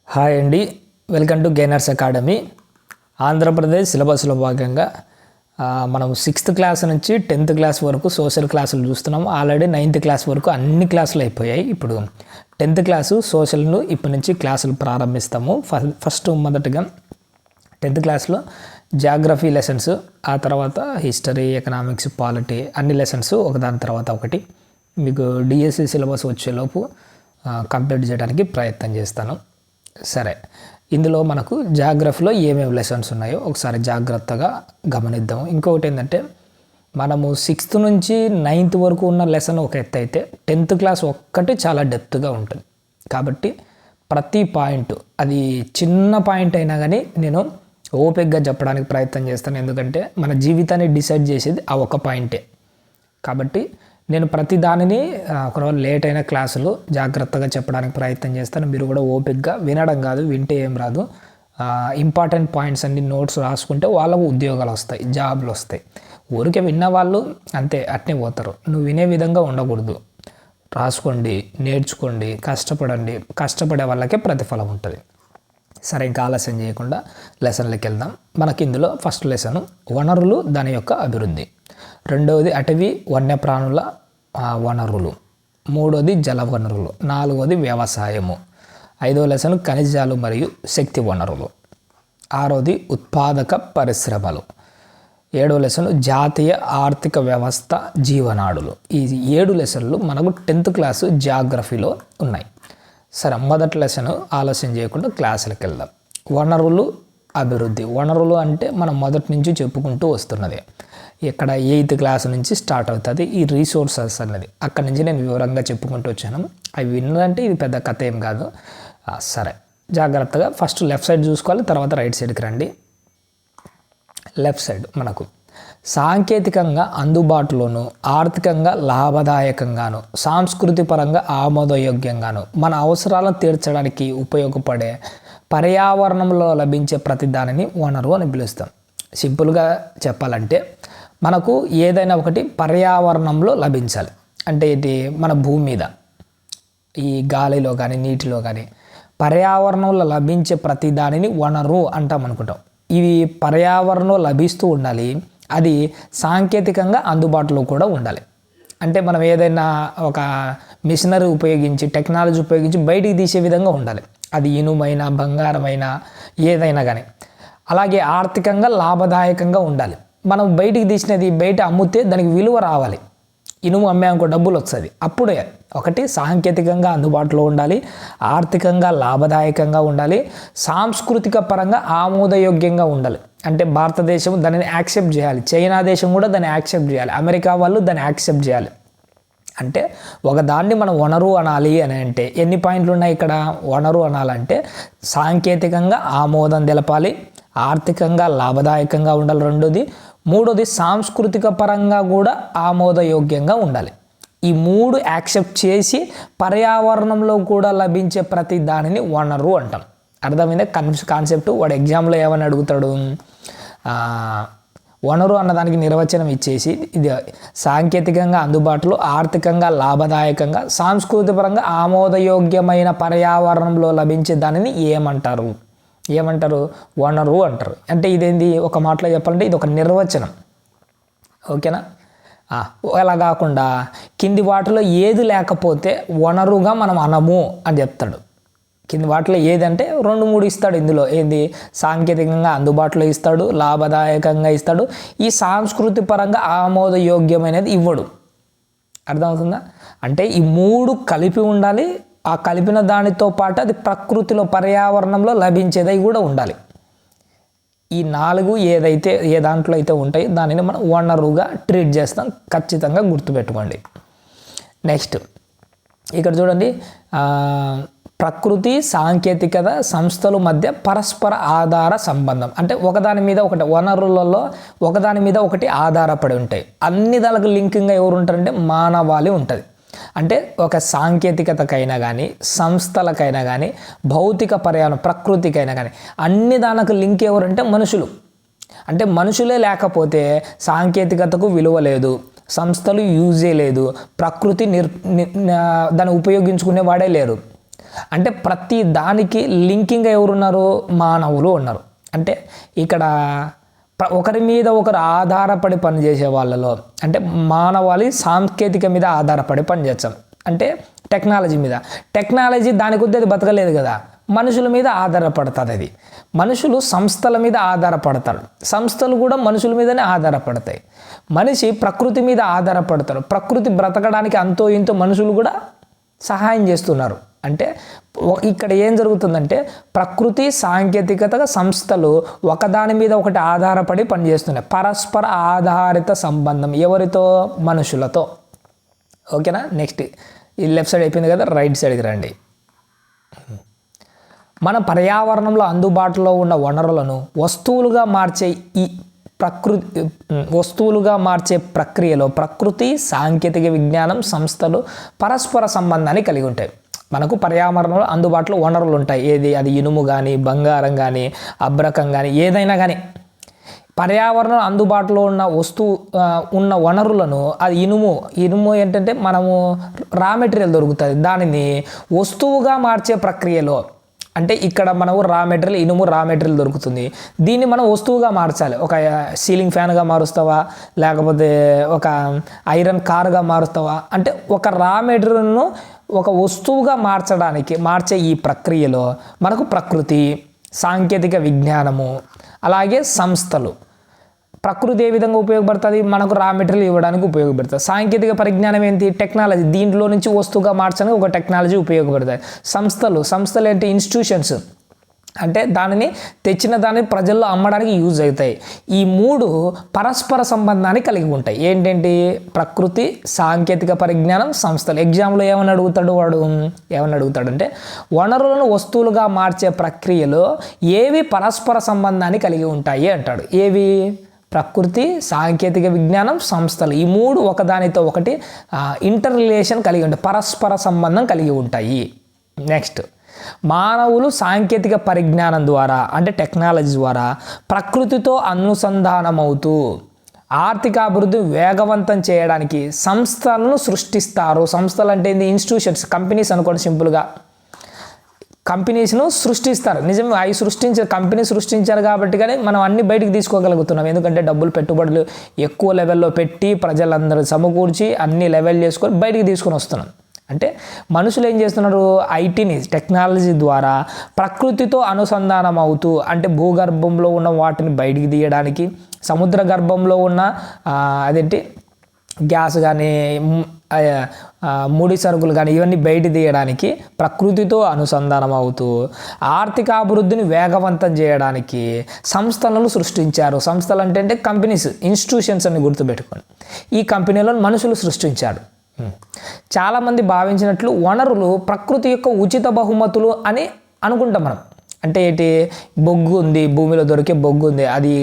Hi అండి, welcome to gainers academy. Andhra Pradesh సిలబస్లో భాగంగా మనం 6th క్లాస్ నుంచి 10th క్లాస్ వరకు సోషల్ క్లాసులు చూస్తున్నాము. ఆల్రెడీ 9th క్లాస్ వరకు అన్ని క్లాసులు అయిపోయాయి. ఇప్పుడు 10th క్లాసు సోషల్ను ఇప్పటి నుంచి క్లాసులు ప్రారంభిస్తాము. మొదటగా 10th క్లాస్లో జాగ్రఫీ లెసన్స్, ఆ తర్వాత హిస్టరీ, ఎకనామిక్స్, పాలిటీ అన్ని లెసన్స్ ఒకదాని తర్వాత ఒకటి మీకు డిఎస్సి సిలబస్ వచ్చేలోపు కంప్లీట్ చేయడానికి ప్రయత్నం చేస్తాను. సరే, ఇందులో మనకు జాగ్రఫీలో ఏమేమి లెసన్స్ ఉన్నాయో ఒకసారి జాగ్రత్తగా గమనిద్దాం. ఇంకొకటి ఏంటంటే, మనము 6th నుంచి 9th వరకు ఉన్న లెసన్ ఒక ఎత్తు అయితే 10th క్లాస్ ఒక్కటి చాలా డెప్త్గా ఉంటుంది. కాబట్టి ప్రతి పాయింట్, అది చిన్న పాయింట్ అయినా కానీ నేను ఓపికగా చెప్పడానికి ప్రయత్నం చేస్తాను. ఎందుకంటే మన జీవితాన్ని డిసైడ్ చేసేది ఆ ఒక పాయింటే. కాబట్టి నేను ప్రతి దానిని ఒకరోజు లేట్ అయిన క్లాసులు జాగ్రత్తగా చెప్పడానికి ప్రయత్నం చేస్తాను. మీరు కూడా ఓపికగా వినడం కాదు, వింటే ఏం రాదు, ఇంపార్టెంట్ పాయింట్స్ అన్ని నోట్స్ రాసుకుంటే వాళ్ళకు ఉద్యోగాలు వస్తాయి, జాబ్లు వస్తాయి. ఊరికే విన్న వాళ్ళు అంతే అట్నే పోతారు. నువ్వు వినే విధంగా ఉండకూడదు. రాసుకోండి, నేర్చుకోండి, కష్టపడండి. కష్టపడే వాళ్ళకే ప్రతిఫలం ఉంటుంది. సరే, ఇంకా ఆలస్యం చేయకుండా లెసన్లకి వెళ్దాం. మనకి ఇందులో ఫస్ట్ లెసన్ వనరులు, దాని యొక్క అభివృద్ధి. రెండవది అటవీ వన్యప్రాణుల వనరులు. మూడవది జల వనరులు. నాలుగవది వ్యవసాయము. ఐదవ లెసన్ ఖనిజాలు మరియు శక్తి వనరులు. ఆరవది ఉత్పాదక పరిశ్రమలు. ఏడవ లెసన్ జాతీయ ఆర్థిక వ్యవస్థ జీవనాడులు. ఈ 7 లెసన్లు మనకు 10th క్లాసు జాగ్రఫీలో ఉన్నాయి. సరే, మొదటి లెసన్ ఆలస్యం చేయకుండా క్లాసులకు వెళ్దాం. వనరులు, అభివృద్ధి. వనరులు అంటే మనం మొదటి నుంచి చెప్పుకుంటూ వస్తున్నది. ఇక్కడ 8th క్లాస్ నుంచి స్టార్ట్ అవుతుంది ఈ రీసోర్సెస్ అన్నది. అక్కడి నుంచి నేను వివరంగా చెప్పుకుంటూ వచ్చాను. అవి విన్నదంటే ఇది పెద్ద కథ ఏం కాదు. సరే, జాగ్రత్తగా ఫస్ట్ లెఫ్ట్ సైడ్ చూసుకోవాలి, తర్వాత రైట్ సైడ్కి రండి. లెఫ్ట్ సైడ్ మనకు సాంకేతికంగా అందుబాటులోను, ఆర్థికంగా లాభదాయకంగాను, సాంస్కృతిపరంగా ఆమోదయోగ్యంగాను, మన అవసరాలను తీర్చడానికి ఉపయోగపడే పర్యావరణంలో లభించే ప్రతి దానిని వనరు అని పిలుస్తాం. సింపుల్గా చెప్పాలంటే మనకు ఏదైనా ఒకటి పర్యావరణంలో లభించాలి. అంటే ఏంటి? మన భూమి మీద, ఈ గాలిలో కానీ నీటిలో కానీ పర్యావరణంలో లభించే ప్రతి దానిని వనరు అంటాం అనుకుంటాం. ఇవి పర్యావరణంలో లభిస్తూ ఉండాలి, అది సాంకేతికంగా అందుబాటులో కూడా ఉండాలి. అంటే మనం ఏదైనా ఒక మిషనరీ ఉపయోగించి, టెక్నాలజీ ఉపయోగించి బయటికి తీసే విధంగా ఉండాలి. అది ఇనుమైనా, బంగారమైనా, ఏదైనా కానీ. అలాగే ఆర్థికంగా లాభదాయకంగా ఉండాలి. మనం బయటికి తీసినది బయట అమ్మితే దానికి విలువ రావాలి. ఇనుము అమ్మామనుకో డబ్బులు వస్తుంది. అప్పుడే ఒకటి సాంకేతికంగా అందుబాటులో ఉండాలి, ఆర్థికంగా లాభదాయకంగా ఉండాలి, సాంస్కృతిక పరంగా ఆమోదయోగ్యంగా ఉండాలి. అంటే భారతదేశం దానిని యాక్సెప్ట్ చేయాలి, చైనా దేశం కూడా దాన్ని యాక్సెప్ట్ చేయాలి, అమెరికా వాళ్ళు దాన్ని యాక్సెప్ట్ చేయాలి. అంటే ఒకదాన్ని మనం వనరు అనాలి అని అంటే ఎన్ని పాయింట్లు ఉన్నాయి ఇక్కడ? వనరు అనాలంటే సాంకేతికంగా ఆమోదం తెలపాలి, ఆర్థికంగా లాభదాయకంగా ఉండాలి రెండోది, మూడోది సాంస్కృతిక పరంగా కూడా ఆమోదయోగ్యంగా ఉండాలి. ఈ 3 యాక్సెప్ట్ చేసి పర్యావరణంలో కూడా లభించే ప్రతి దానిని వనరు అంటాం. అర్థమైందే కాన్సెప్ట్? వాడు ఎగ్జామ్లో ఏమని అడుగుతాడు? వనరు అన్నదానికి నిర్వచనం ఇచ్చేసి ఇది సాంకేతికంగా అందుబాటులో, ఆర్థికంగా లాభదాయకంగా, సాంస్కృతికపరంగా ఆమోదయోగ్యమైన పర్యావరణంలో లభించే దానిని ఏమంటారు? వనరు అంటారు. అంటే ఇదేంది? ఒక మాటలో చెప్పాలంటే ఇది ఒక నిర్వచనం. ఓకేనా? అలా కాకుండా కింది వాటిలో ఏది లేకపోతే వనరుగా మనం అనము అని చెప్తాడు. కింది వాటిలో ఏదంటే 2-3 ఇస్తాడు. ఇందులో ఏంది? సాంకేతికంగా అందుబాటులో ఇస్తాడు, లాభదాయకంగా ఇస్తాడు, ఈ సాంస్కృతిక పరంగా ఆమోదయోగ్యమైనది ఇవ్వడు. అర్థమవుతుందా? అంటే ఈ 3 కలిపి ఉండాలి. ఆ కలిపిన దానితో పాటు అది ప్రకృతిలో, పర్యావరణంలో లభించేది కూడా ఉండాలి. ఈ 4 ఏ దాంట్లో అయితే ఉంటాయో దానిని మనం వనరుగా ట్రీట్ చేస్తాం. ఖచ్చితంగా గుర్తుపెట్టుకోండి. నెక్స్ట్ ఇక్కడ చూడండి, ప్రకృతి, సాంకేతికత, సంస్థల మధ్య పరస్పర ఆధార సంబంధం. అంటే ఒకదాని మీద ఒకటి, వనరులలో ఒకదాని మీద ఒకటి ఆధారపడి ఉంటాయి. అన్ని దానికి లింకింగ్గా ఎవరు ఉంటారంటే మానవాళి ఉంటుంది. అంటే ఒక సాంకేతికతకైనా కానీ, సంస్థలకైనా కానీ, భౌతిక పర్యావరణం, ప్రకృతికైనా కానీ అన్ని దానికి లింక్ ఎవరంటే మనుషులు. అంటే మనుషులే లేకపోతే సాంకేతికతకు విలువ లేదు, సంస్థలు యూజే లేదు, ప్రకృతి దాన్ని ఉపయోగించుకునే వాడే లేరు. అంటే ప్రతి దానికి లింకింగ్ ఎవరున్నారు? మానవులు ఉన్నారు. అంటే ఇక్కడ ఒకరి మీద ఒకరు ఆధారపడి పనిచేసే వాళ్ళలో అంటే మానవాళి సాంకేతిక మీద ఆధారపడి పనిచేస్తాం. అంటే టెక్నాలజీ మీద. టెక్నాలజీ దాని కొద్దీ అది బతకలేదు కదా, మనుషుల మీద ఆధారపడుతుంది. అది మనుషులు సంస్థల మీద ఆధారపడతారు, సంస్థలు కూడా మనుషుల మీదనే ఆధారపడతాయి. మనిషి ప్రకృతి మీద ఆధారపడతారు, ప్రకృతి బ్రతకడానికి అంతో ఇంతో మనుషులు కూడా సహాయం చేస్తున్నారు. అంటే ఇక్కడ ఏం జరుగుతుందంటే ప్రకృతి సాంకేతికత సంస్థలు ఒకదాని మీద ఒకటి ఆధారపడి పనిచేస్తున్నాయి. పరస్పర ఆధారిత సంబంధం ఎవరితో? మనుషులతో. ఓకేనా? నెక్స్ట్ ఈ లెఫ్ట్ సైడ్ అయిపోయింది కదా, రైట్ సైడ్కి రండి. మన పర్యావరణంలో అందుబాటులో ఉన్న వనరులను వస్తువులుగా మార్చే ప్రక్రియలో ప్రకృతి సాంకేతిక విజ్ఞానం సంస్థలు పరస్పర సంబంధాన్ని కలిగి ఉంటాయి. మనకు పర్యావరణంలో అందుబాటులో వనరులు ఉంటాయి. ఏది? అది ఇనుము కానీ, బంగారం కానీ, అబ్రకం కానీ, ఏదైనా కానీ పర్యావరణం అందుబాటులో ఉన్న వనరులను, అది ఇనుము ఏంటంటే మనము రా మెటీరియల్ దొరుకుతుంది, దానిని వస్తువుగా మార్చే ప్రక్రియలో అంటే ఇక్కడ మనము రా మెటీరియల్ ఇనుము రా మెటీరియల్ దొరుకుతుంది, దీన్ని మనం వస్తువుగా మార్చాలి. ఒక సీలింగ్ ఫ్యాన్గా మారుస్తావా, లేకపోతే ఒక ఐరన్ కార్గా మారుస్తావా? అంటే ఒక రా మెటీరియల్ను ఒక వస్తువుగా మార్చే ఈ ప్రక్రియలో మనకు ప్రకృతి సాంకేతిక విజ్ఞానము అలాగే సంస్థలు. ప్రకృతి ఏ విధంగా ఉపయోగపడుతుంది? మనకు రా మెటీరియల్ ఇవ్వడానికి ఉపయోగపడుతుంది. సాంకేతిక పరిజ్ఞానం ఏంటి? టెక్నాలజీ. దీంట్లో నుంచి వస్తువుగా మార్చడానికి ఒక టెక్నాలజీ ఉపయోగపడుతుంది. సంస్థలు ఏంటి? ఇన్స్టిట్యూషన్స్. అంటే దానిని తెచ్చిన దాన్ని ప్రజల్లో అమ్మడానికి యూజ్ అవుతాయి. ఈ మూడు పరస్పర సంబంధాన్ని కలిగి ఉంటాయి. ఏంటంటే ప్రకృతి సాంకేతిక పరిజ్ఞానం సంస్థలు. ఎగ్జామ్లో ఏమని అడుగుతాడంటే వనరులను వస్తువులుగా మార్చే ప్రక్రియలో ఏవి పరస్పర సంబంధాన్ని కలిగి ఉంటాయి అంటాడు. ఏవి? ప్రకృతి సాంకేతిక విజ్ఞానం సంస్థలు. ఈ మూడు ఒకదానితో ఒకటి ఇంటర్ రిలేషన్ కలిగి ఉంటాయి, పరస్పర సంబంధం కలిగి ఉంటాయి. నెక్స్ట్, మానవులు సాంకేతిక పరిజ్ఞానం ద్వారా అంటే టెక్నాలజీ ద్వారా ప్రకృతితో అనుసంధానమవుతూ ఆర్థికాభివృద్ధి వేగవంతం చేయడానికి సంస్థలను సృష్టిస్తారు. సంస్థలు అంటే ఇన్స్టిట్యూషన్స్, కంపెనీస్ అనుకోండి సింపుల్గా. కంపెనీస్ను సృష్టిస్తారు. నిజం, అవి కంపెనీ సృష్టించారు కాబట్టి కానీ మనం అన్ని బయటికి తీసుకోగలుగుతున్నాం. ఎందుకంటే డబ్బులు పెట్టుబడులు ఎక్కువ లెవెల్లో పెట్టి ప్రజలందరూ సమకూర్చి అన్ని లెవెల్ చేసుకొని బయటికి తీసుకొని వస్తున్నాం. అంటే మనుషులు ఏం చేస్తున్నారు? ఐటీని టెక్నాలజీ ద్వారా ప్రకృతితో అనుసంధానం అవుతూ అంటే భూగర్భంలో ఉన్న వాటిని బయటికి తీయడానికి, సముద్ర గర్భంలో ఉన్న గ్యాస్ కానీ ముడి సరుకులు కానీ ఇవన్నీ బయట తీయడానికి ప్రకృతితో అనుసంధానం అవుతూ ఆర్థికాభివృద్ధిని వేగవంతం చేయడానికి సంస్థలను సృష్టించారు. సంస్థలు అంటే కంపెనీస్, ఇన్స్టిట్యూషన్స్ అని గుర్తుపెట్టుకోండి. ఈ కంపెనీలను మనుషులు సృష్టించారు. చాలామంది భావించినట్లు వనరులు ప్రకృతి యొక్క ఉచిత బహుమతులు అని అనుకుంటాం మనం. అంటే ఏంటి? బొగ్గు ఉంది, భూమిలో దొరికే బొగ్గు ఉంది, అది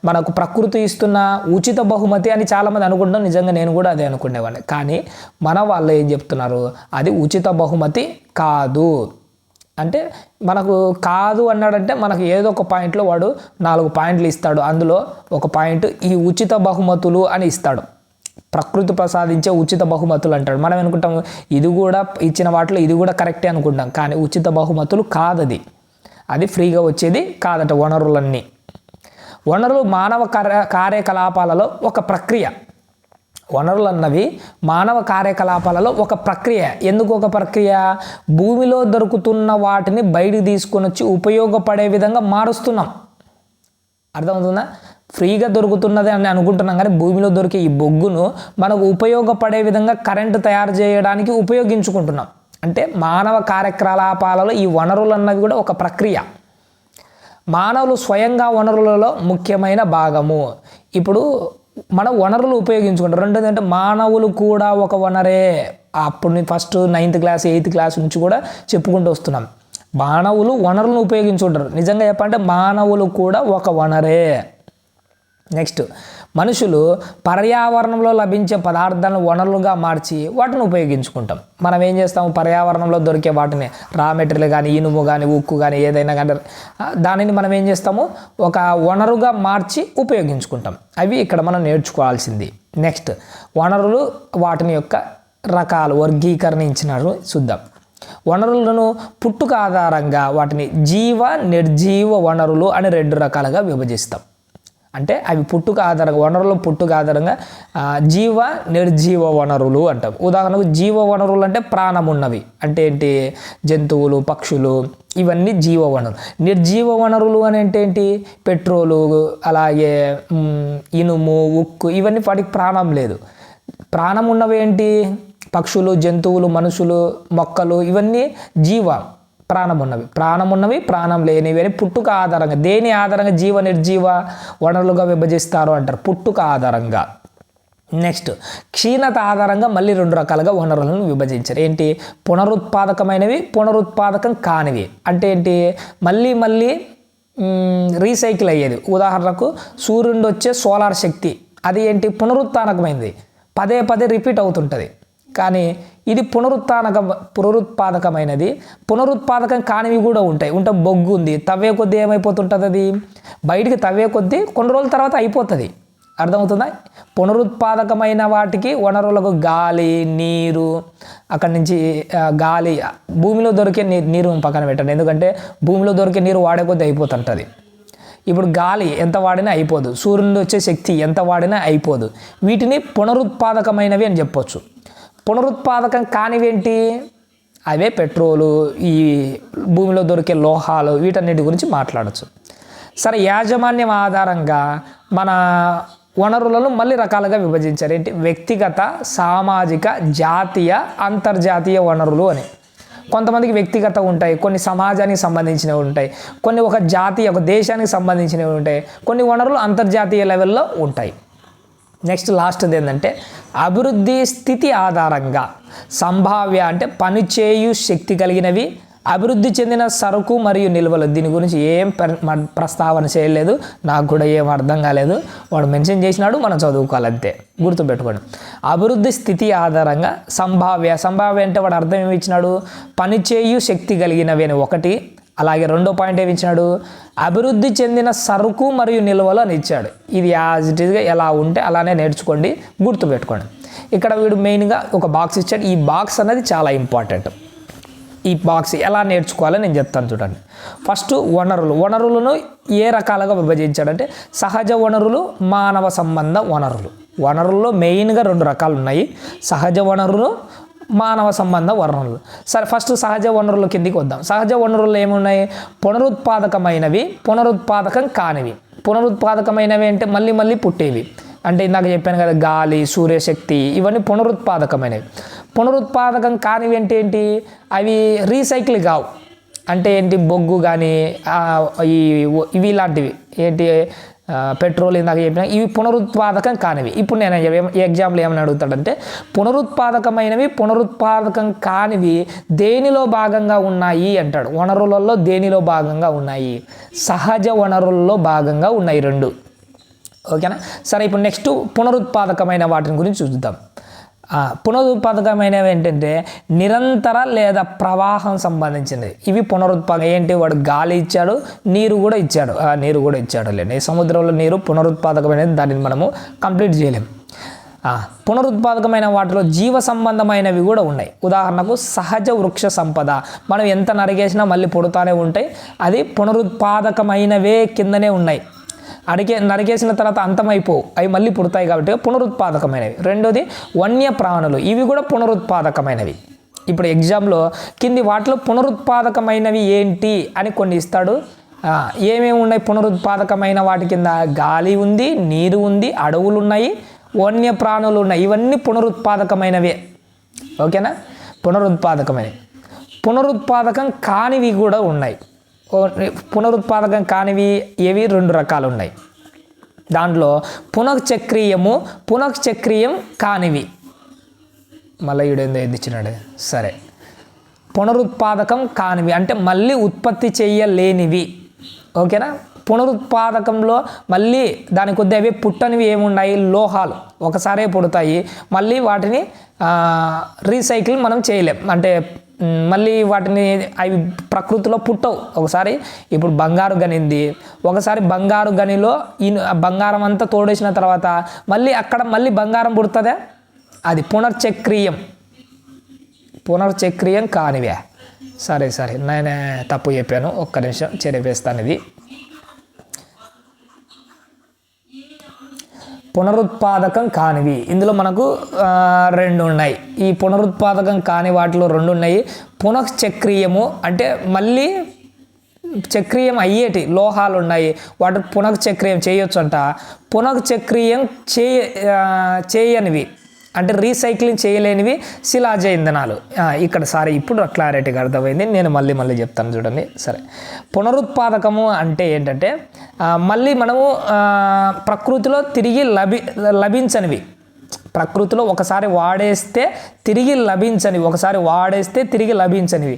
మనకు ప్రకృతి ఇస్తున్న ఉచిత బహుమతి అని చాలామంది అనుకుంటాం. నిజంగా నేను కూడా అదే అనుకునేవాడిని. కానీ మన వాళ్ళు ఏం చెప్తున్నారు? అది ఉచిత బహుమతి కాదు. అంటే మనకు కాదు అన్నాడంటే మనకు ఏదో ఒక పాయింట్లో వాడు 4 పాయింట్లు ఇస్తాడు. అందులో ఒక పాయింట్ ఈ ఉచిత బహుమతులు అని ఇస్తాడు. ప్రకృతి ప్రసాదించే ఉచిత బహుమతులు అంటాడు. మనం అనుకుంటాము ఇది కూడా ఇచ్చిన వాటిలో ఇది కూడా కరెక్టే అనుకుంటాం. కానీ ఉచిత బహుమతులు కాదది, అది ఫ్రీగా వచ్చేది కాదట. వనరులు మానవ కార్యకలాపాలలో ఒక ప్రక్రియ. వనరులు అన్నవి మానవ కార్యకలాపాలలో ఒక ప్రక్రియ. ఎందుకు ఒక ప్రక్రియ? భూమిలో దొరుకుతున్న వాటిని బయటికి తీసుకొని వచ్చి ఉపయోగపడే విధంగా మారుస్తున్నాం. అర్థమవుతుందా? ఫ్రీగా దొరుకుతున్నది అని అనుకుంటున్నాం, కానీ భూమిలో దొరికే ఈ బొగ్గును మనకు ఉపయోగపడే విధంగా కరెంటు తయారు చేయడానికి ఉపయోగించుకుంటున్నాం. అంటే మానవ కార్యకలాపాలలో ఈ వనరులు అన్నవి కూడా ఒక ప్రక్రియ. మానవులు స్వయంగా వనరులలో ముఖ్యమైన భాగము. ఇప్పుడు మనం వనరులు ఉపయోగించుకుంటాం. రెండోది అంటే మానవులు కూడా ఒక వనరే. అప్పుడు first 9th class 8th class నుంచి కూడా చెప్పుకుంటూ వస్తున్నాం. మానవులు వనరులను ఉపయోగించుకుంటారు. నిజంగా చెప్పాలంటే మానవులు కూడా ఒక వనరే. నెక్స్ట్, మనుషులు పర్యావరణంలో లభించే పదార్థాలను వనరులుగా మార్చి వాటిని ఉపయోగించుకుంటాం. మనం ఏం చేస్తాము? పర్యావరణంలో దొరికే వాటిని రా మెటీరియల్ కానీ ఇనుము కానీ ఉక్కు కానీ ఏదైనా కానీ దానిని మనం ఏం చేస్తాము? ఒక వనరుగా మార్చి ఉపయోగించుకుంటాం. అవి ఇక్కడ మనం నేర్చుకోవాల్సింది. నెక్స్ట్, వనరులు వాటిని యొక్క రకాలు వర్గీకరణ ఇచ్చినారు చూద్దాం. వనరులను పుట్టుక ఆధారంగా వాటిని జీవ నిర్జీవ వనరులు అని 2 రకాలుగా విభజిస్తాం. అంటే అవి పుట్టుక ఆధారంగా వనరుల పుట్టుక ఆధారంగా జీవ నిర్జీవ వనరులు అంటాం. ఉదాహరణకు జీవ వనరులు అంటే ప్రాణం ఉన్నవి అంటే ఏంటి, జంతువులు, పక్షులు, ఇవన్నీ జీవ వనరులు. నిర్జీవ వనరులు అని అంటే ఏంటి, పెట్రోలు, అలాగే ఇనుము, ఉక్కు, ఇవన్నీ వాటికి ప్రాణం లేదు. ప్రాణం ఉన్నవి ఏంటి, పక్షులు, జంతువులు, మనుషులు, మొక్కలు, ఇవన్నీ ప్రాణం ఉన్నవి, ప్రాణం లేనివి అని పుట్టుక ఆధారంగా, దేని ఆధారంగా జీవ నిర్జీవ వనరులుగా విభజిస్తారు అంటారు, పుట్టుక ఆధారంగా. నెక్స్ట్ క్షీణత ఆధారంగా మళ్ళీ 2 రకాలుగా వనరులను విభజించారు. ఏంటి, పునరుత్పాదకమైనవి, పునరుత్పాదకం కానివి. అంటే ఏంటి, మళ్ళీ రీసైకిల్ అయ్యేది. ఉదాహరణకు సూర్యుడి వచ్చే సోలార్ శక్తి, అది ఏంటి, పునరుత్పాదకమైనది, పదే రిపీట్ అవుతుంటుంది. కానీ ఇది పునరుత్పాదకమైనది. పునరుత్పాదకం కానివి కూడా ఉంటాయి. బొగ్గు ఉంది, తవ్వే కొద్దీ ఏమైపోతుంటుంది, అది బయటికి తవ్వే కొద్దీ కొన్ని రోజుల తర్వాత అయిపోతుంది. అర్థమవుతుందా? పునరుత్పాదకమైన వాటికి వనరులకు గాలి, నీరు, అక్కడి నుంచి గాలి, భూమిలో దొరికే నీరు పక్కన పెట్టండి, ఎందుకంటే భూమిలో దొరికే నీరు వాడే కొద్దీ అయిపోతుంటుంది. ఇప్పుడు గాలి ఎంత వాడినా అయిపోదు, సూర్యుడి వచ్చే శక్తి ఎంత వాడినా అయిపోదు. వీటిని పునరుత్పాదకమైనవి అని చెప్పొచ్చు. పునరుత్పాదకం కానివేంటి, అవే పెట్రోలు, ఈ భూమిలో దొరికే లోహాలు, వీటన్నిటి గురించి మాట్లాడచ్చు. సరే, యాజమాన్యం ఆధారంగా మన వనరులను మళ్ళీ రకాలుగా విభజించారు. ఏంటి, వ్యక్తిగత, సామాజిక, జాతీయ, అంతర్జాతీయ వనరులు అని. కొంతమందికి వ్యక్తిగత ఉంటాయి, కొన్ని సమాజానికి సంబంధించినవి ఉంటాయి, కొన్ని ఒక జాతీయ, ఒక దేశానికి సంబంధించినవి ఉంటాయి, కొన్ని వనరులు అంతర్జాతీయ లెవెల్లో ఉంటాయి. నెక్స్ట్ లాస్ట్ది ఏంటంటే అభివృద్ధి స్థితి ఆధారంగా సంభావ్య అంటే పనిచేయు శక్తి కలిగినవి, అభివృద్ధి చెందిన సరుకు మరియు నిల్వలు. దీని గురించి ఏం ప్రస్తావన చేయలేదు, నాకు కూడా ఏం అర్థం కాలేదు, వాడు మెన్షన్ చేసినాడు, మనం చదువుకోవాలి అంతే, గుర్తుపెట్టుకోండి. అభివృద్ధి స్థితి ఆధారంగా సంభావ్య అంటే వాడు అర్థం ఏమి ఇచ్చినాడు, పనిచేయు శక్తి కలిగినవి అని ఒకటి. అలాగే 2వ పాయింట్ ఏమి ఇచ్చినాడు, అభివృద్ధి చెందిన సరుకు మరియు నిల్వలు అని ఇచ్చాడు. ఇది యాజ్ ఇట్ ఈస్గా ఎలా ఉంటే అలానే నేర్చుకోండి, గుర్తుపెట్టుకోండి. ఇక్కడ వీడు మెయిన్గా ఒక బాక్స్ ఇచ్చాడు. ఈ బాక్స్ అనేది చాలా ఇంపార్టెంట్. ఈ బాక్స్ ఎలా నేర్చుకోవాలో నేను చెప్తాను చూడండి. ఫస్ట్ వనరులను ఏ రకాలుగా విభజించాడంటే సహజ వనరులు, మానవ సంబంధ వనరులు. వనరుల్లో మెయిన్గా 2 రకాలు ఉన్నాయి, సహజ వనరులు, మానవ సంబంధ వనరులు. సరే, ఫస్ట్ సహజ వనరుల కిందికి వద్దాం. సహజ వనరులు ఏమున్నాయి, పునరుత్పాదకమైనవి, పునరుత్పాదకం కానివి. పునరుత్పాదకమైనవి అంటే మళ్ళీ పుట్టేవి, అంటే ఇందాక చెప్పాను కదా, గాలి, సూర్యశక్తి, ఇవన్నీ పునరుత్పాదకమైనవి. పునరుత్పాదకం కానివి అంటే ఏంటి, అవి రీసైకిల్ కావు. అంటే ఏంటి, బొగ్గు కానీ ఇవి ఇలాంటివి, ఏంటి పెట్రోల్ ఇందాక చెప్పిన, ఇవి పునరుత్పాదకం కానివి. ఇప్పుడు నేను ఎగ్జాంపుల్ ఏమని అడుగుతాడంటే పునరుత్పాదకమైనవి, పునరుత్పాదకం కానివి దేనిలో భాగంగా ఉన్నాయి అంటాడు. వనరులలో దేనిలో భాగంగా ఉన్నాయి, సహజ వనరుల్లో భాగంగా ఉన్నాయి 2. ఓకేనా? సరే, ఇప్పుడు నెక్స్ట్ పునరుత్పాదకమైన వాటిని గురించి చూద్దాం. పునరుత్పాదకమైనవి ఏంటంటే నిరంతర లేదా ప్రవాహం సంబంధించినది. ఇవి ఏంటి, వాడు గాలి ఇచ్చాడు, నీరు కూడా ఇచ్చాడు లేండి. సముద్రంలో నీరు పునరుత్పాదకమైనది, దానిని మనము కంప్లీట్ చేయలేము. పునరుత్పాదకమైన వాటిలో జీవ సంబంధమైనవి కూడా ఉన్నాయి. ఉదాహరణకు సహజ వృక్ష సంపద, మనం ఎంత నరికేసినా మళ్ళీ పుడతానే ఉంటాయి, అది పునరుత్పాదకమైనవే కిందనే ఉన్నాయి. నరికేసిన తర్వాత అంతమైపోవు, అవి మళ్ళీ పుడతాయి కాబట్టి పునరుత్పాదకమైనవి. 2వది వన్యప్రాణులు, ఇవి కూడా పునరుత్పాదకమైనవి. ఇప్పుడు ఎగ్జామ్లో కింది వాటిలో పునరుత్పాదకమైనవి ఏంటి అని కొన్ని ఇస్తాడు. ఏమేమి ఉన్నాయి పునరుత్పాదకమైన వాటి కింద, గాలి ఉంది, నీరు ఉంది, అడవులు ఉన్నాయి, వన్యప్రాణులు ఉన్నాయి, ఇవన్నీ పునరుత్పాదకమైనవే. ఓకేనా? పునరుత్పాదకమైనవి. పునరుత్పాదకం కానివి కూడా ఉన్నాయి. పునరుత్పాదకం కానివి ఏవి 2 రకాలు ఉన్నాయి. దాంట్లో పునఃచక్రీయం కానివి. మళ్ళీ ఈడేందో ఇచ్చినాడు. సరే, పునరుత్పాదకం కానివి అంటే మళ్ళీ ఉత్పత్తి చేయలేనివి. ఓకేనా? పునరుత్పాదకంలో మళ్ళీ దాని కొద్ది అవి పుట్టనివి ఏమున్నాయి, లోహాలు ఒకసారే పుడతాయి, మళ్ళీ వాటిని రీసైకిల్ మనం చేయలేం, అంటే మళ్ళీ వాటిని అవి ప్రకృతిలో పుట్టవు. ఒకసారి ఇప్పుడు బంగారు గనింది, ఒకసారి బంగారు గనిలో బంగారం అంతా తోడేసిన తర్వాత మళ్ళీ అక్కడ బంగారం పుడుతుందా, అది పునర్చక్రీయం. పునర్చక్రీయం కానివే. సరే నేనే తప్పు చెప్పాను, ఒక్క నిమిషం చెరిపేస్తాను. ఇది పునరుత్పాదకం కానివి. ఇందులో మనకు 2 ఉన్నాయి. ఈ పునరుత్పాదకం కాని వాటిలో 2 ఉన్నాయి. పునఃచక్రీయము అంటే మళ్ళీ చక్రీయం అయ్యేటి లోహాలు ఉన్నాయి, వాటి పునఃచక్రీయం చేయొచ్చు అంట. పునఃచక్రీయం చేయనివి అంటే రీసైక్లింగ్ చేయలేనివి శిలాజ ఇంధనాలు. ఇక్కడ ఇప్పుడు క్లారిటీగా అర్థమైంది. నేను మళ్ళీ చెప్తాను చూడండి. సరే, పునరుత్పాదకము అంటే ఏంటంటే మళ్ళీ మనము ప్రకృతిలో తిరిగి లభించనివి, ప్రకృతిలో ఒకసారి వాడేస్తే తిరిగి లభించనివి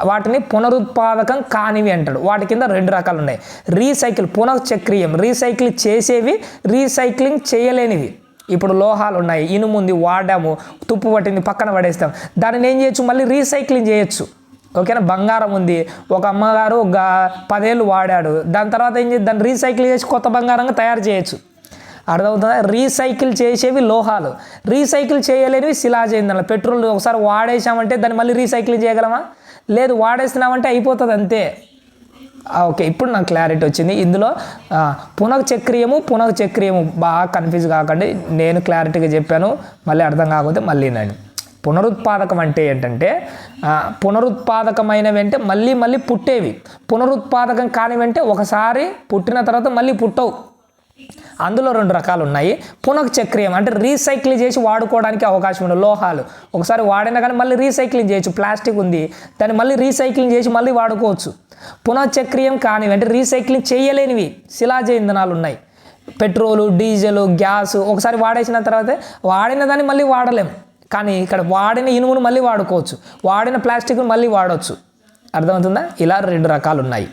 వాటిని పునరుత్పాదకం కానివి అంటాడు. వాటి కింద 2 రకాలు ఉన్నాయి. రీసైకిల్, పునఃచక్రీయం రీసైకిల్ చేసేవి, రీసైక్లింగ్ చేయలేనివి. ఇప్పుడు లోహాలు ఉన్నాయి, ఇనుము ఉంది, వాడాము, తుప్పు పట్టింది, పక్కన పడేస్తాం, దానిని ఏం చేయొచ్చు, మళ్ళీ రీసైక్లింగ్ చేయొచ్చు. ఓకేనా. బంగారం ఉంది, ఒక అమ్మగారు 10 ఏళ్ళు వాడాడు, దాని తర్వాత ఏం చేసి దాన్ని రీసైకిల్ చేసి కొత్త బంగారంగా తయారు చేయొచ్చు. అర్థమవుతుందా? రీసైకిల్ చేసేవి లోహాలు, రీసైకిల్ చేయలేనివి శిలాజ ఇంధనాలు. పెట్రోల్ ఒకసారి వాడేసామంటే దాన్ని మళ్ళీ రీసైకిల్ చేయగలమా? లేదు, వాడేస్తున్నామంటే అయిపోతుంది అంతే. ఓకే, ఇప్పుడు నాకు క్లారిటీ వచ్చింది. ఇందులో పునఃచక్రీయము బాగా కన్ఫ్యూజ్ కాకండి, నేను క్లారిటీగా చెప్పాను. మళ్ళీ అర్థం కాకపోతే మళ్ళీ నేను. పునరుత్పాదకం అంటే ఏంటంటే పునరుత్పాదకమైనవి అంటే మళ్ళీ పుట్టేవి. పునరుత్పాదకం కానివంటే ఒకసారి పుట్టిన తర్వాత మళ్ళీ పుట్టవు. అందులో 2 రకాలు ఉన్నాయి. పునఃచక్రీయం అంటే రీసైకిల్ చేసి వాడుకోవడానికి అవకాశం ఉంది. లోహాలు ఒకసారి వాడినా కానీ మళ్ళీ రీసైక్లింగ్ చేయొచ్చు. ప్లాస్టిక్ ఉంది, దాన్ని మళ్ళీ రీసైక్లింగ్ చేసి మళ్ళీ వాడుకోవచ్చు. పునఃచక్రీయం కానివి అంటే రీసైక్లింగ్ చేయలేనివి శిలాజ ఇంధనాలు ఉన్నాయి. పెట్రోలు, డీజిల్, గ్యాస్ ఒకసారి వాడేసిన తర్వాత వాడిన దాన్ని మళ్ళీ వాడలేం. కానీ ఇక్కడ వాడిన ఇనుమును మళ్ళీ వాడుకోవచ్చు, వాడిన ప్లాస్టిక్ను మళ్ళీ వాడవచ్చు. అర్థమవుతుందా? ఇలా 2 రకాలు ఉన్నాయి.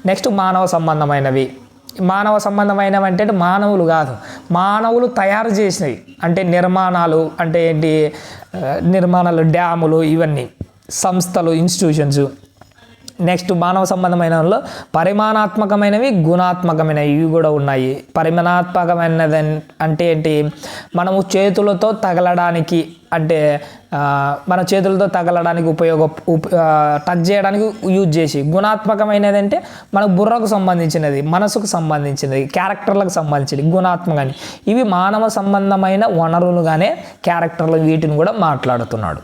నెక్స్ట్ మానవ సంబంధమైనవి. అంటే మానవులు కాదు, మానవులు తయారు చేసినవి. అంటే నిర్మాణాలు అంటే ఏంటి, నిర్మాణాలు, డ్యాములు, ఇవన్నీ సంస్థలు, ఇన్స్టిట్యూషన్స్. నెక్స్ట్ మానవ సంబంధమైనలో పరిమాణాత్మకమైనవి, గుణాత్మకమైనవి, ఇవి కూడా ఉన్నాయి. పరిమాణాత్మకమైనది అంటే ఏంటి, మనము చేతులతో తగలడానికి అంటే మన చేతులతో తగలడానికి టచ్ చేయడానికి యూజ్ చేసి. గుణాత్మకమైనది అంటే మన బుర్రకు సంబంధించినది, మనసుకు సంబంధించినది, క్యారెక్టర్లకు సంబంధించినది గుణాత్మకని. ఇవి మానవ సంబంధమైన వనరులుగానే క్యారెక్టర్లు, వీటిని కూడా మాట్లాడుతున్నాడు.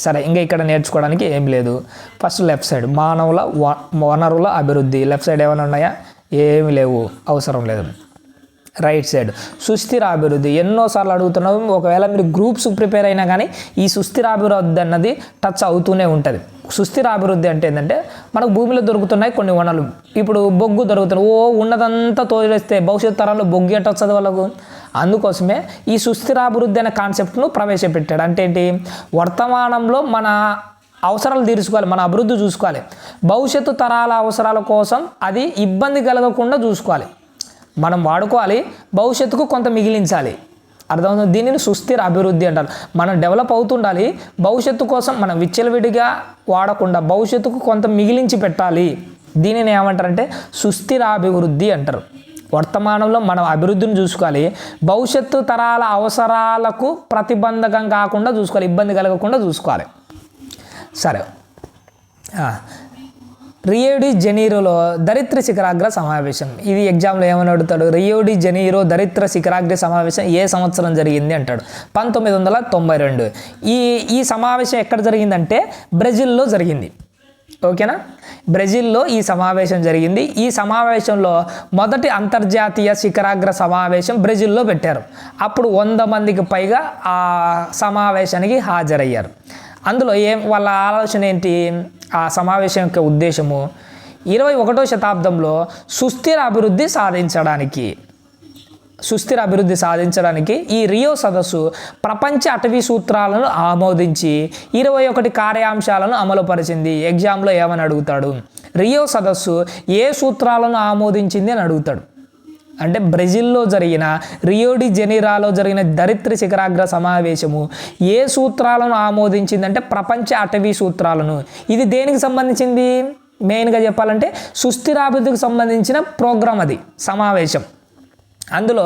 సరే, ఇంకా ఇక్కడ నేర్చుకోవడానికి ఏం లేదు. ఫస్ట్ లెఫ్ట్ సైడ్ మానవుల వనరుల అభివృద్ధి. లెఫ్ట్ సైడ్ ఏమైనా ఉన్నాయా? ఏమి లేవు, అవసరం లేదు. రైట్ సైడ్ సుస్థిర అభివృద్ధి. ఎన్నోసార్లు అడుగుతున్నాము. ఒకవేళ మీరు గ్రూప్స్ ప్రిపేర్ అయినా కానీ ఈ సుస్థిర అభివృద్ధి అన్నది టచ్ అవుతూనే ఉంటుంది. సుస్థిర అభివృద్ధి అంటే ఏంటంటే మనకు భూమిలో దొరుకుతున్నాయి కొన్ని వనరులు. ఇప్పుడు బొగ్గు దొరుకుతుంది, ఉన్నదంతా తోలేస్తే భవిష్యత్ తరంలో బొగ్గు ఎట్ట వస్తుంది వాళ్ళకు. అందుకోసమే ఈ సుస్థిరాభివృద్ధి అనే కాన్సెప్ట్ను ప్రవేశపెట్టాడు. అంటే ఏంటి, వర్తమానంలో మన అవసరాలు తీర్చుకోవాలి, మన అభివృద్ధి చూసుకోవాలి, భవిష్యత్తు తరాల అవసరాల కోసం అది ఇబ్బంది కలగకుండా చూసుకోవాలి, మనం వాడుకోవాలి, భవిష్యత్తుకు కొంత మిగిలించాలి. అర్థమవుతుంది? దీనిని సుస్థిర అభివృద్ధి అంటారు. మనం డెవలప్ అవుతుండాలి, భవిష్యత్తు కోసం మనం విచ్చలవిడిగా వాడకుండా భవిష్యత్తుకు కొంత మిగిలించి పెట్టాలి. దీనిని ఏమంటారంటే సుస్థిర అభివృద్ధి అంటారు. వర్తమానంలో మనం అభివృద్ధిని చూసుకోవాలి, భవిష్యత్తు తరాల అవసరాలకు ప్రతిబంధకం కాకుండా చూసుకోవాలి, ఇబ్బంది కలగకుండా చూసుకోవాలి. సరే, రియో డి జనీరోలో దరిద్ర శిఖరాగ్ర సమావేశం. ఇది ఎగ్జామ్లో ఏమని అడుగుతాడు, రియో డి జనీరో దరిద్ర శిఖరాగ్ర సమావేశం ఏ సంవత్సరం జరిగింది అంటాడు. 1992. ఈ సమావేశం ఎక్కడ జరిగిందంటే బ్రెజిల్లో జరిగింది. ఓకేనా, బ్రెజిల్లో ఈ సమావేశం జరిగింది. ఈ సమావేశంలో మొదటి అంతర్జాతీయ శిఖరాగ్ర సమావేశం బ్రెజిల్లో పెట్టారు. అప్పుడు 100 మందికి పైగా ఆ సమావేశానికి హాజరయ్యారు. అందులో వాళ్ళ ఆలోచన ఏంటి, ఆ సమావేశం యొక్క ఉద్దేశము 21వ శతాబ్దంలో సుస్థిర అభివృద్ధి సాధించడానికి ఈ రియో సదస్సు ప్రపంచ అటవీ సూత్రాలను ఆమోదించి 21 కార్యాంశాలను అమలుపరిచింది. ఎగ్జామ్లో ఏమని అడుగుతాడు, రియో సదస్సు ఏ సూత్రాలను ఆమోదించింది అని అడుగుతాడు. అంటే బ్రెజిల్లో జరిగిన రియో డి జనీరోలో జరిగిన దరిద్ర శిఖరాగ్ర సమావేశము ఏ సూత్రాలను ఆమోదించిందంటే ప్రపంచ అటవీ సూత్రాలను. ఇది దేనికి సంబంధించింది, మెయిన్గా చెప్పాలంటే సుస్థిరాభివృద్ధికి సంబంధించిన ప్రోగ్రాం, అది సమావేశం. అందులో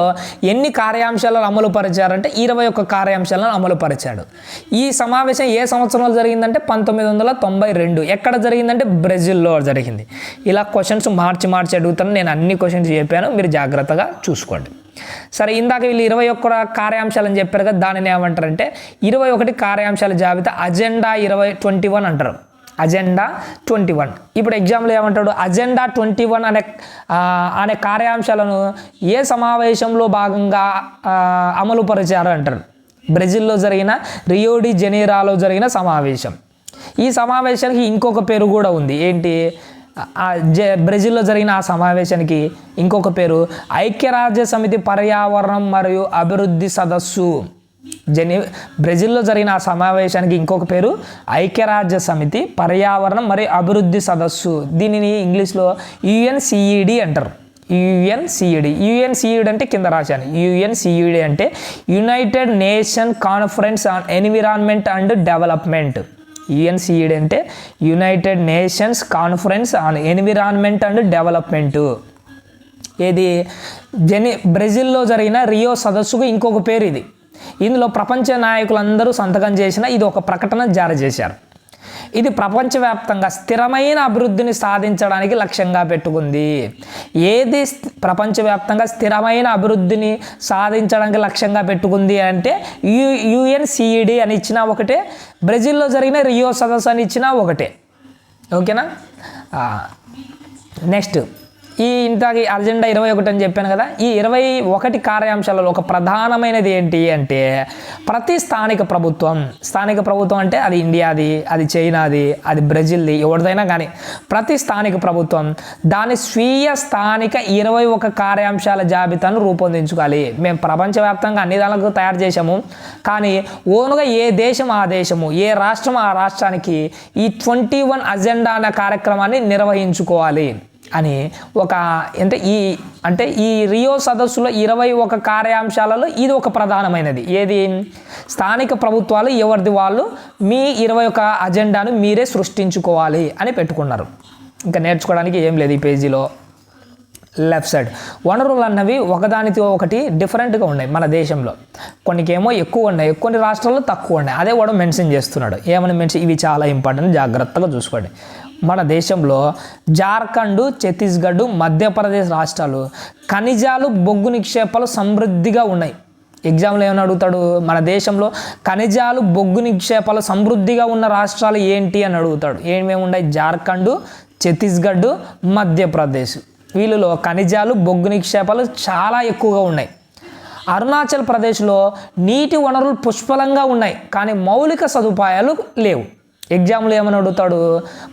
ఎన్ని కార్యాంశాలను అమలు పరిచారంటే 21 కార్యాంశాలను అమలు పరిచాడు. ఈ సమావేశం ఏ సంవత్సరంలో జరిగిందంటే 1992. ఎక్కడ జరిగిందంటే బ్రెజిల్లో జరిగింది. ఇలా క్వశ్చన్స్ మార్చి అడుగుతాను. నేను అన్ని క్వశ్చన్స్ చెప్పాను, మీరు జాగ్రత్తగా చూసుకోండి. సరే, ఇందాక వీళ్ళు 21 కార్యాంశాలని చెప్పారు కదా, దానిని ఏమంటారంటే 21 కార్యాంశాల జాబితా అజెండా 21 అంటారు. అజెండా 21. ఇప్పుడు ఎగ్జామ్లో ఏమంటాడు, అజెండా 21 అనే కార్యాంశాలను ఏ సమావేశంలో భాగంగా అమలు పరిచారు అంటారు. బ్రెజిల్లో జరిగిన రియో డి జనీరోలో జరిగిన సమావేశం. ఈ సమావేశానికి ఇంకొక పేరు కూడా ఉంది. ఏంటి? బ్రెజిల్లో జరిగిన ఆ సమావేశానికి ఇంకొక పేరు ఐక్యరాజ్య సమితి పర్యావరణం మరియు అభివృద్ధి సదస్సు. బ్రెజిల్లో జరిగిన ఆ సమావేశానికి ఇంకొక పేరు ఐక్యరాజ్య సమితి పర్యావరణం మరియు అభివృద్ధి సదస్సు. దీనిని ఇంగ్లీష్లో యుఎన్సిఈడి అంటారు. యుఎన్సిఈడి అంటే కింద రాశాను. యుఎన్సిఈడి అంటే united nation conference on environment and development. UNCED అంటే united nations conference on environment and development. ఇది బ్రెజిల్లో జరిగిన రియో సదస్సుకు ఇంకొక పేరు ఇది. ఇందులో ప్రపంచ నాయకులందరూ సంతకం చేసిన ఇది ఒక ప్రకటన జారీ చేశారు. ఇది ప్రపంచవ్యాప్తంగా స్థిరమైన అభివృద్ధిని సాధించడానికి లక్ష్యంగా పెట్టుకుంది. ఏది ప్రపంచవ్యాప్తంగా స్థిరమైన అభివృద్ధిని సాధించడానికి లక్ష్యంగా పెట్టుకుంది అంటే యుఎన్సిఈడి అని ఇచ్చినా ఒకటే, బ్రెజిల్లో జరిగిన రియో సదస్సు అని ఇచ్చినా ఒకటే. ఓకేనా? నెక్స్ట్, ఈ ఇంతకి అజెండా 21 అని చెప్పాను కదా. ఈ 21 కార్యాంశాలలో ఒక ప్రధానమైనది ఏంటి అంటే ప్రతి స్థానిక ప్రభుత్వం అంటే అది ఇండియాది, అది చైనాది, అది బ్రెజిల్ది, ఎవరిదైనా కానీ ప్రతి స్థానిక ప్రభుత్వం దాని స్వీయ స్థానిక 21 కార్యాంశాల జాబితాను రూపొందించుకోవాలి. మేము ప్రపంచవ్యాప్తంగా అన్ని దానికి తయారు చేసాము, కానీ ఓనుగా ఏ దేశం ఆ దేశము, ఏ రాష్ట్రం ఆ రాష్ట్రానికి ఈ 21 అజెండా అనే కార్యక్రమాన్ని నిర్వహించుకోవాలి అని అంటే ఈ రియో సదస్సులో 21 కార్యాంశాలలో ఇది ఒక ప్రధానమైనది. ఏది? స్థానిక ప్రభుత్వాలు ఎవరిది వాళ్ళు మీ 21 అజెండాను మీరే సృష్టించుకోవాలి అని పెట్టుకున్నారు. ఇంకా నేర్చుకోవడానికి ఏం లేదు ఈ పేజీలో. లెఫ్ట్ సైడ్ వనరులు అన్నవి ఒకదానితో ఒకటి డిఫరెంట్గా ఉన్నాయి మన దేశంలో. కొన్నికేమో ఎక్కువ ఉన్నాయి, కొన్ని రాష్ట్రాల్లో తక్కువ ఉన్నాయి. అదే కూడా మెన్షన్ చేస్తున్నాడు. ఏమని మెన్షన్? ఇవి చాలా ఇంపార్టెంట్, జాగ్రత్తగా చూసుకోండి. మన దేశంలో జార్ఖండ్, ఛత్తీస్గఢ్, మధ్యప్రదేశ్ రాష్ట్రాలు ఖనిజాలు, బొగ్గు నిక్షేపాలు సమృద్ధిగా ఉన్నాయి. ఎగ్జామ్లో ఏమైనా అడుగుతాడు, మన దేశంలో ఖనిజాలు, బొగ్గు నిక్షేపాలు సమృద్ధిగా ఉన్న రాష్ట్రాలు ఏంటి అని అడుగుతాడు. ఏమేమి ఉన్నాయి? జార్ఖండ్, ఛత్తీస్గఢ్, మధ్యప్రదేశ్. వీళ్ళలో ఖనిజాలు, బొగ్గు నిక్షేపాలు చాలా ఎక్కువగా ఉన్నాయి. అరుణాచల్ ప్రదేశ్లో నీటి వనరులు పుష్కలంగా ఉన్నాయి, కానీ మౌలిక సదుపాయాలు లేవు. ఎగ్జామ్లో ఏమని అడుగుతాడు,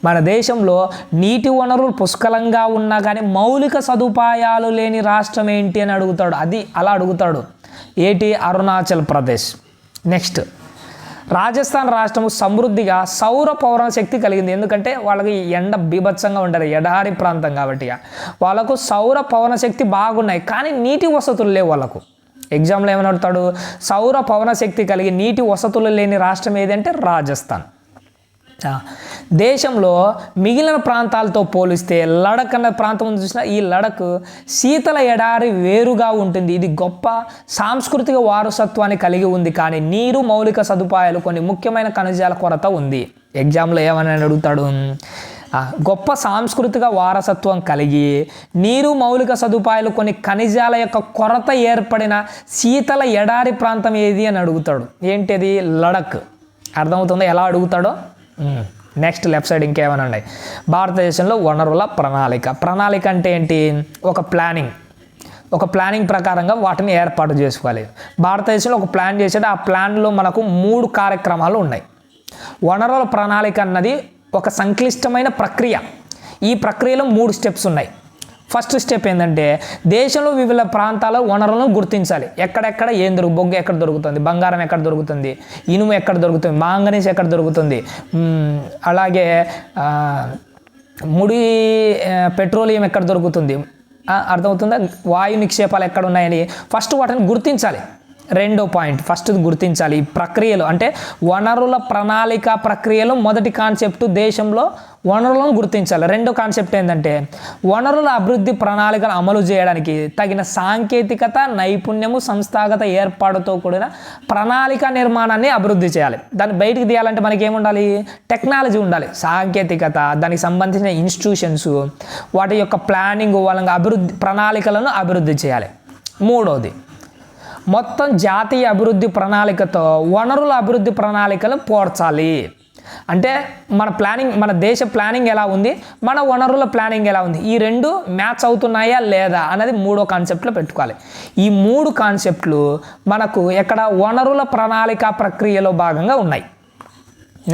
మన దేశంలో నీటి వనరులు పుష్కలంగా ఉన్నా కానీ మౌలిక సదుపాయాలు లేని రాష్ట్రం ఏంటి అని అడుగుతాడు. అది అలా అడుగుతాడు. ఏంటి? అరుణాచల్ ప్రదేశ్. నెక్స్ట్, రాజస్థాన్ రాష్ట్రము సమృద్ధిగా సౌర పవన శక్తి కలిగింది. ఎందుకంటే వాళ్ళకి ఎండ బీభత్సంగా ఉంటుంది, ఎడారి ప్రాంతం కాబట్టి వాళ్ళకు సౌర పవన శక్తి బాగున్నాయి, కానీ నీటి వసతులు లేవు వాళ్ళకు. ఎగ్జామ్లో ఏమని అడుగుతాడు, సౌర పవన శక్తి కలిగి నీటి వసతులు లేని రాష్ట్రం ఏదంటే రాజస్థాన్. దేశంలో మిగిలిన ప్రాంతాలతో పోలిస్తే లడక్ అనే ప్రాంతం చూసినా ఈ లడక్ శీతల ఎడారి వేరుగా ఉంటుంది. ఇది గొప్ప సాంస్కృతిక వారసత్వాన్ని కలిగి ఉంది, కానీ నీరు, మౌలిక సదుపాయాలు, కొన్ని ముఖ్యమైన ఖనిజాల కొరత ఉంది. ఎగ్జామ్లో ఏమని అడుగుతాడు, గొప్ప సాంస్కృతిక వారసత్వం కలిగి నీరు, మౌలిక సదుపాయాలు, కొన్ని ఖనిజాల యొక్క కొరత ఏర్పడిన శీతల ఎడారి ప్రాంతం ఏది అని అడుగుతాడు. ఏంటిది? లడక్. అర్థమవుతుందో ఎలా అడుగుతాడో? నెక్స్ట్ లెఫ్ట్ సైడ్ ఇంకేమైనా ఉన్నాయి. భారతదేశంలో వనరుల ప్రణాళిక అంటే ఏంటి? ఒక ప్లానింగ్ ప్రకారంగా వాటిని ఏర్పాటు చేసుకోవాలి. భారతదేశంలో ఒక ప్లాన్ చేసేది, ఆ ప్లాన్లో మనకు 3 కార్యక్రమాలు ఉన్నాయి. వనరుల ప్రణాళిక అన్నది ఒక సంక్లిష్టమైన ప్రక్రియ. ఈ ప్రక్రియలో 3 స్టెప్స్ ఉన్నాయి. ఫస్ట్ స్టెప్ ఏంటంటే దేశంలో వివిధ ప్రాంతాల వనరులను గుర్తించాలి. ఎక్కడెక్కడ ఏం బొగ్గు ఎక్కడ దొరుకుతుంది, బంగారం ఎక్కడ దొరుకుతుంది, ఇనుము ఎక్కడ దొరుకుతుంది, మాంగనీస్ ఎక్కడ దొరుకుతుంది, అలాగే ముడి పెట్రోలియం ఎక్కడ దొరుకుతుంది, అర్థమవుతుందా, వాయు నిక్షేపాలు ఎక్కడ ఉన్నాయని ఫస్ట్ వాటిని గుర్తించాలి. రెండో పాయింట్ ఫస్ట్ గుర్తించాలి. ఈ ప్రక్రియలు అంటే వనరుల ప్రణాళిక ప్రక్రియలు మొదటి కాన్సెప్ట్ దేశంలో వనరులను గుర్తించాలి. రెండో కాన్సెప్ట్ ఏంటంటే వనరుల అభివృద్ధి ప్రణాళికను అమలు చేయడానికి తగిన సాంకేతికత, నైపుణ్యము, సంస్థాగత ఏర్పాటుతో కూడిన ప్రణాళిక నిర్మాణాన్ని అభివృద్ధి చేయాలి. దాన్ని బయటికి తీయాలంటే మనకి ఏముండాలి? టెక్నాలజీ ఉండాలి, సాంకేతికత, దానికి సంబంధించిన ఇన్స్టిట్యూషన్స్, వాటి యొక్క ప్లానింగ్, వాళ్ళ అభివృద్ధి ప్రణాళికలను అభివృద్ధి చేయాలి. మూడవది మొత్తం జాతీయ అభివృద్ధి ప్రణాళికతో వనరుల అభివృద్ధి ప్రణాళికలు పోర్చాలి. అంటే మన దేశ ప్లానింగ్ ఎలా ఉంది, మన వనరుల ప్లానింగ్ ఎలా ఉంది, ఈ రెండు మ్యాచ్ అవుతున్నాయా లేదా అన్నది మూడో కాన్సెప్ట్లో పెట్టుకోవాలి. ఈ మూడు కాన్సెప్ట్లు మనకు ఎక్కడ వనరుల ప్రణాళిక ప్రక్రియలో భాగంగా ఉన్నాయి.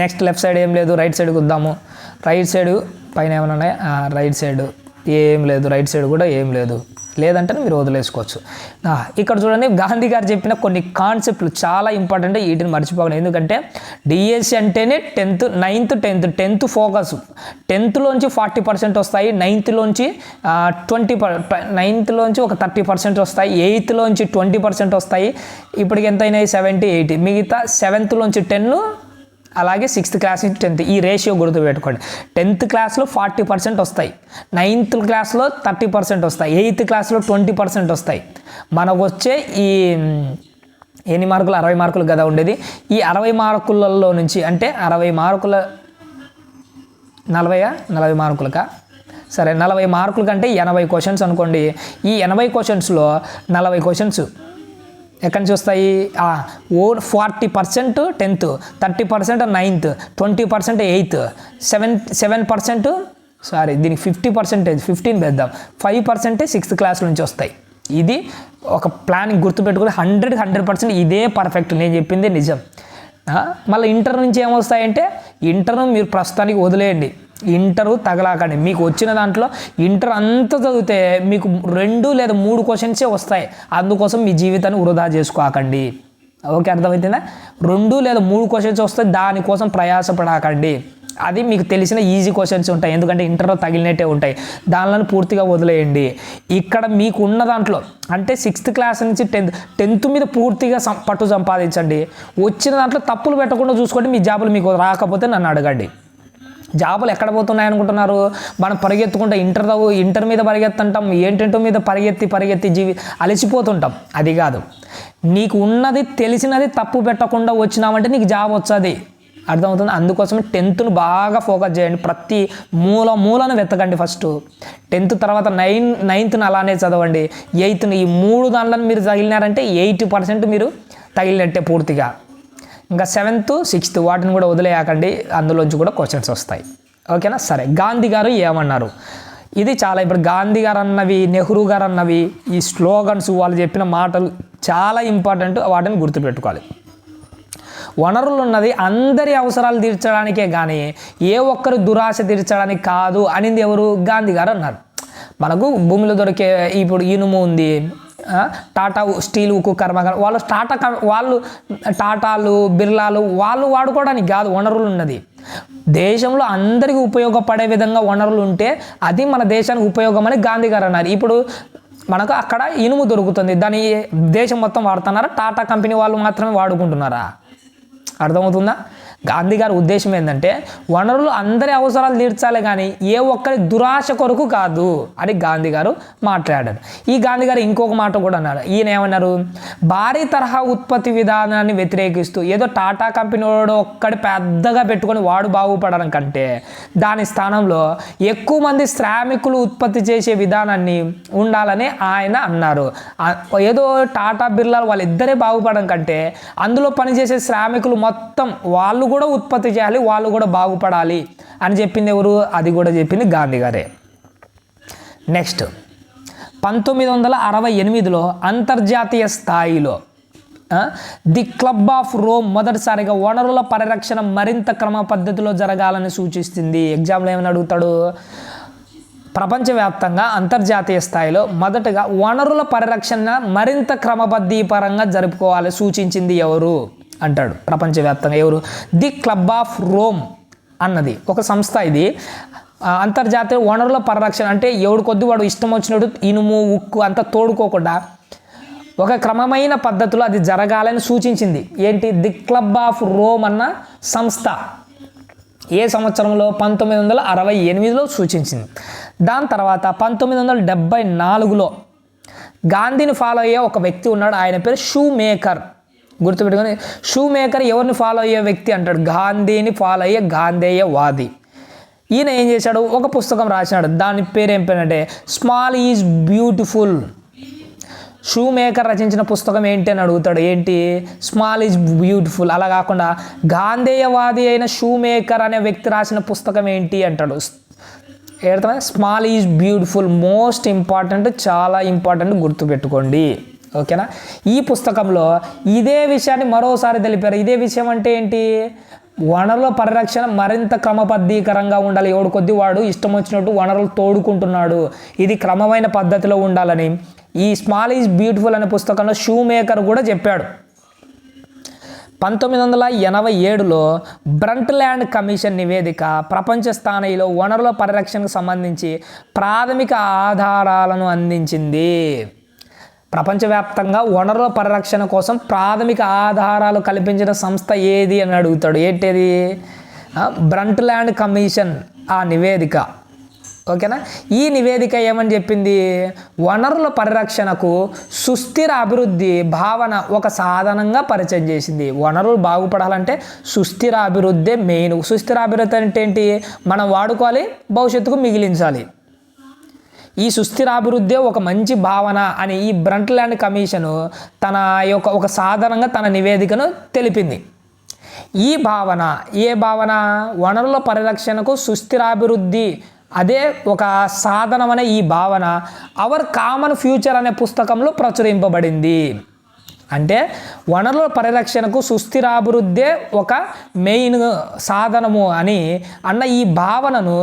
నెక్స్ట్ లెఫ్ట్ సైడ్ ఏం లేదు, రైట్ సైడ్కి వద్దాము. రైట్ సైడ్ పైన ఏమైనా ఉన్నాయా? రైట్ సైడ్ ఏం లేదు, రైట్ సైడ్ కూడా ఏం లేదు, లేదంటే మీరు వదిలేసుకోవచ్చు. ఇక్కడ చూడండి, గాంధీ గారు చెప్పిన కొన్ని కాన్సెప్ట్లు చాలా ఇంపార్టెంట్, వీటిని మర్చిపోకూడదు. ఎందుకంటే డిఎస్సి అంటేనే 9th 10th ఫోకస్. 10thలోంచి 40% వస్తాయి, 9thలోంచి 9thలోంచి ఒక 30% వస్తాయి, 8thలోంచి 20% వస్తాయి. ఇప్పటికి ఎంత అయినాయి? 70, 80. మిగతా 7thలోంచి 10, అలాగే 6th క్లాస్ నుంచి 10th. ఈ రేషియో గుర్తుపెట్టుకోండి. 10th క్లాస్లో 40% వస్తాయి, 9th క్లాస్లో 30% వస్తాయి, 8th క్లాస్లో 20% వస్తాయి. మనకు వచ్చే ఈ ఎన్ని మార్కులు? 60 మార్కులు కదా ఉండేది. ఈ 60 మార్కులలో నుంచి అంటే 60 మార్కుల 40 మార్కులకా? సరే, 40 మార్కుల కంటే 80 క్వశ్చన్స్ అనుకోండి. ఈ 80 క్వశ్చన్స్లో 40 క్వశ్చన్స్ ఎక్కడి నుంచి వస్తాయి? 40% 10th, 30% 9th, 20% 8th, 7% సారీ దీనికి 50%, 15 వేద్దాం, 5% 6th క్లాస్ నుంచి వస్తాయి. ఇది ఒక ప్లానింగ్ గుర్తుపెట్టుకుని 100% ఇదే పర్ఫెక్ట్, నేను చెప్పింది నిజం. మళ్ళీ ఇంటర్ నుంచి ఏమొస్తాయంటే, ఇంటర్ను మీరు ప్రస్తుతానికి వదిలేయండి, ఇంటరు తగలాకండి. మీకు వచ్చిన దాంట్లో ఇంటర్ అంతా చదివితే మీకు 2 లేదా 3 క్వశ్చన్సే వస్తాయి. అందుకోసం మీ జీవితాన్ని వృధా చేసుకోకండి. ఓకే, అర్థమవుతుందా? 2 లేదా 3 క్వశ్చన్స్ వస్తాయి, దానికోసం ప్రయాసపడకండి. అది మీకు తెలిసిన ఈజీ క్వశ్చన్స్ ఉంటాయి, ఎందుకంటే ఇంటర్లో తగిలినట్టే ఉంటాయి. దానిలను పూర్తిగా వదిలేయండి. ఇక్కడ మీకు ఉన్న దాంట్లో అంటే 6th క్లాస్ నుంచి 10th మీద పూర్తిగా పట్టు సంపాదించండి. వచ్చిన దాంట్లో తప్పులు పెట్టకుండా చూసుకోండి. మీ జాబులు మీకు రాకపోతే నన్ను అడగండి. జాబులు ఎక్కడ పోతున్నాయి అనుకుంటున్నారు? మనం పరిగెత్తుకుంటా ఇంటర్ మీద పరిగెత్తుంటాం, ఏంటంటో మీద పరిగెత్తి అలసిపోతుంటాం. అది కాదు, నీకు ఉన్నది తెలిసినది తప్పు పెట్టకుండా వచ్చినామంటే నీకు జాబ్ వచ్చేది. అర్థమవుతుంది? అందుకోసమే 10th బాగా ఫోకస్ చేయండి. ప్రతి మూలను వెతకండి. ఫస్ట్ 10th తర్వాత 9th అలానే చదవండి. 8th ఈ 3 దాంట్లో మీరు తగిలినారంటే 80% మీరు తగిలినట్టే పూర్తిగా. ఇంకా 7th 6th వాటిని కూడా వదిలేయకండి, అందులోంచి కూడా క్వశ్చన్స్ వస్తాయి. ఓకేనా? సరే, గాంధీ గారు ఏమన్నారు? ఇది చాలా ఇప్పుడు గాంధీ గారు అన్నవి, నెహ్రూ గారు అన్నవి, ఈ స్లోగన్స్, వాళ్ళు చెప్పిన మాటలు చాలా ఇంపార్టెంట్, వాటిని గుర్తుపెట్టుకోవాలి. వనరులు ఉన్నది అందరి అవసరాలు తీర్చడానికే కానీ ఏ ఒక్కరి దురాశ తీర్చడానికి కాదు అనింది ఎవరు? గాంధీ గారు అన్నారు. మనకు భూమిలో దొరికే ఇప్పుడు ఇనుము ఉంది, టాటా స్టీల్ ఉక్కు కర్మాగారం, వాళ్ళు టాటాలు, బిర్లాలు వాళ్ళు వాడుకోవడానికి కాదు వనరులు ఉన్నది. దేశంలో అందరికీ ఉపయోగపడే విధంగా వనరులు ఉంటే అది మన దేశానికి ఉపయోగం అని గాంధీ గారు అన్నారు. ఇప్పుడు మనకు అక్కడ ఇనుము దొరుకుతుంది, దాన్ని దేశం మొత్తం వాడుతున్నారా? టాటా కంపెనీ వాళ్ళు మాత్రమే వాడుకుంటున్నారా? అర్థమవుతుందా? గాంధీ గారి ఉద్దేశం ఏంటంటే వనరులు అందరి అవసరాలు తీర్చాలి కానీ ఏ ఒక్కరి దురాశ కొరకు కాదు అని గాంధీ గారు మాట్లాడారు. ఈ గాంధీ గారు ఇంకొక మాట కూడా అన్నాడు. ఈయన ఏమన్నారు? భారీ తరహా ఉత్పత్తి విధానాన్ని వ్యతిరేకిస్తూ ఏదో టాటా కంపెనీ వాడు ఒక్కడి పెద్దగా పెట్టుకొని వాడు బాగుపడడం కంటే దాని స్థానంలో ఎక్కువ మంది శ్రామికులు ఉత్పత్తి చేసే విధానాన్ని ఉండాలని ఆయన అన్నారు. ఏదో టాటా బిర్లా వాళ్ళిద్దరే బాగుపడడం కంటే అందులో పనిచేసే శ్రామికులు మొత్తం వాళ్ళు కూడా ఉత్పత్తి చేయాలి, వాళ్ళు కూడా బాగుపడాలి అని చెప్పింది ఎవరు? అది కూడా చెప్పింది గాంధీ గారే. నెక్స్ట్ 1968లో అంతర్జాతీయ స్థాయిలో ది క్లబ్ ఆఫ్ రోమ్ మొదటిసారిగా వనరుల పరిరక్షణ మరింత క్రమ పద్ధతిలో జరగాలని సూచిస్తుంది. ఎగ్జామ్లో ఏమని అడుగుతాడు? ప్రపంచవ్యాప్తంగా అంతర్జాతీయ స్థాయిలో మొదటగా వనరుల పరిరక్షణ మరింత క్రమబద్ధీపరంగా జరుపుకోవాలి సూచించింది ఎవరు అంటాడు. ప్రపంచవ్యాప్తంగా ఎవరు? ది క్లబ్ ఆఫ్ రోమ్ అన్నది ఒక సంస్థ. ఇది అంతర్జాతీయ వనరుల పరిరక్షణ అంటే ఎవడు కొద్ది వాడు ఇష్టం వచ్చినట్టు ఇనుము ఉక్కు అంతా తోడుకోకుండా ఒక క్రమమైన పద్ధతిలో అది జరగాలని సూచించింది. ఏంటి? ది క్లబ్ ఆఫ్ రోమ్ అన్న సంస్థ ఏ సంవత్సరంలో? 1968లో సూచించింది. దాని తర్వాత 1974లో గాంధీని ఫాలో అయ్యే ఒక వ్యక్తి ఉన్నాడు, ఆయన పేరు షూ మేకర్. గుర్తుపెట్టుకొని, షూ మేకర్ ఎవరిని ఫాలో అయ్యే వ్యక్తి అంటాడు? గాంధీని ఫాలో అయ్యే గాంధేయవాది. ఈయన ఏం చేశాడు? ఒక పుస్తకం రాసినాడు, దాని పేరు ఏం పేరంటే small is beautiful. Schumacher రచించిన పుస్తకం ఏంటి అని అడుగుతాడు. ఏంటి? Small is beautiful. అలా కాకుండా గాంధేయవాది అయిన షూ మేకర్ అనే వ్యక్తి రాసిన పుస్తకం ఏంటి అంటాడు. ఏర్థమైందా? Small is beautiful. Most important, చాలా ఇంపార్టెంట్, గుర్తుపెట్టుకోండి. ఓకేనా? ఈ పుస్తకంలో ఇదే విషయాన్ని మరోసారి తెలిపారు. ఇదే విషయం అంటే ఏంటి? వనరుల పరిరక్షణ మరింత క్రమబద్ధీకరంగా ఉండాలి. ఎవడు కొద్ది వాడు ఇష్టం వచ్చినట్టు వనరులు తోడుకుంటున్నాడు, ఇది క్రమమైన పద్ధతిలో ఉండాలని ఈ స్మాల్ ఈజ్ బ్యూటిఫుల్ అనే పుస్తకంలో షూ మేకర్ కూడా చెప్పాడు. 1987లో బ్రంట్ల్యాండ్ కమిషన్ నివేదిక ప్రపంచ స్థాయిలో వనరుల పరిరక్షణకు సంబంధించి ప్రాథమిక ఆధారాలను అందించింది. ప్రపంచవ్యాప్తంగా వనరుల పరిరక్షణ కోసం ప్రాథమిక ఆధారాలు కల్పించిన సంస్థ ఏది అని అడుగుతాడు. ఏంటిది? బ్రంట్ల్యాండ్ కమిషన్ ఆ నివేదిక. ఓకేనా? ఈ నివేదిక ఏమని చెప్పింది? వనరుల పరిరక్షణకు సుస్థిర అభివృద్ధి భావన ఒక సాధనంగా పరిచయం చేసింది. వనరులు బాగుపడాలంటే సుస్థిర అభివృద్ధి మెయిన్. సుస్థిర అభివృద్ధి అంటే ఏంటి? మనం వాడుకోవాలి, భవిష్యత్తుకు మిగిలించాలి. ఈ సుస్థిరాభివృద్ధి ఒక మంచి భావన అని ఈ బ్రంట్ల్యాండ్ కమిషను తన యొక్క ఒక సాధారణంగా తన నివేదికను తెలిపింది. ఈ భావన ఏ భావన? వనరుల పరిరక్షణకు సుస్థిరాభివృద్ధి అదే ఒక సాధనం అనే ఈ భావన అవర్ కామన్ ఫ్యూచర్ అనే పుస్తకంలో ప్రచురింపబడింది. అంటే వనరుల పరిరక్షణకు సుస్థిరాభివృద్ధే ఒక మెయిన్ సాధనము అని అన్న ఈ భావనను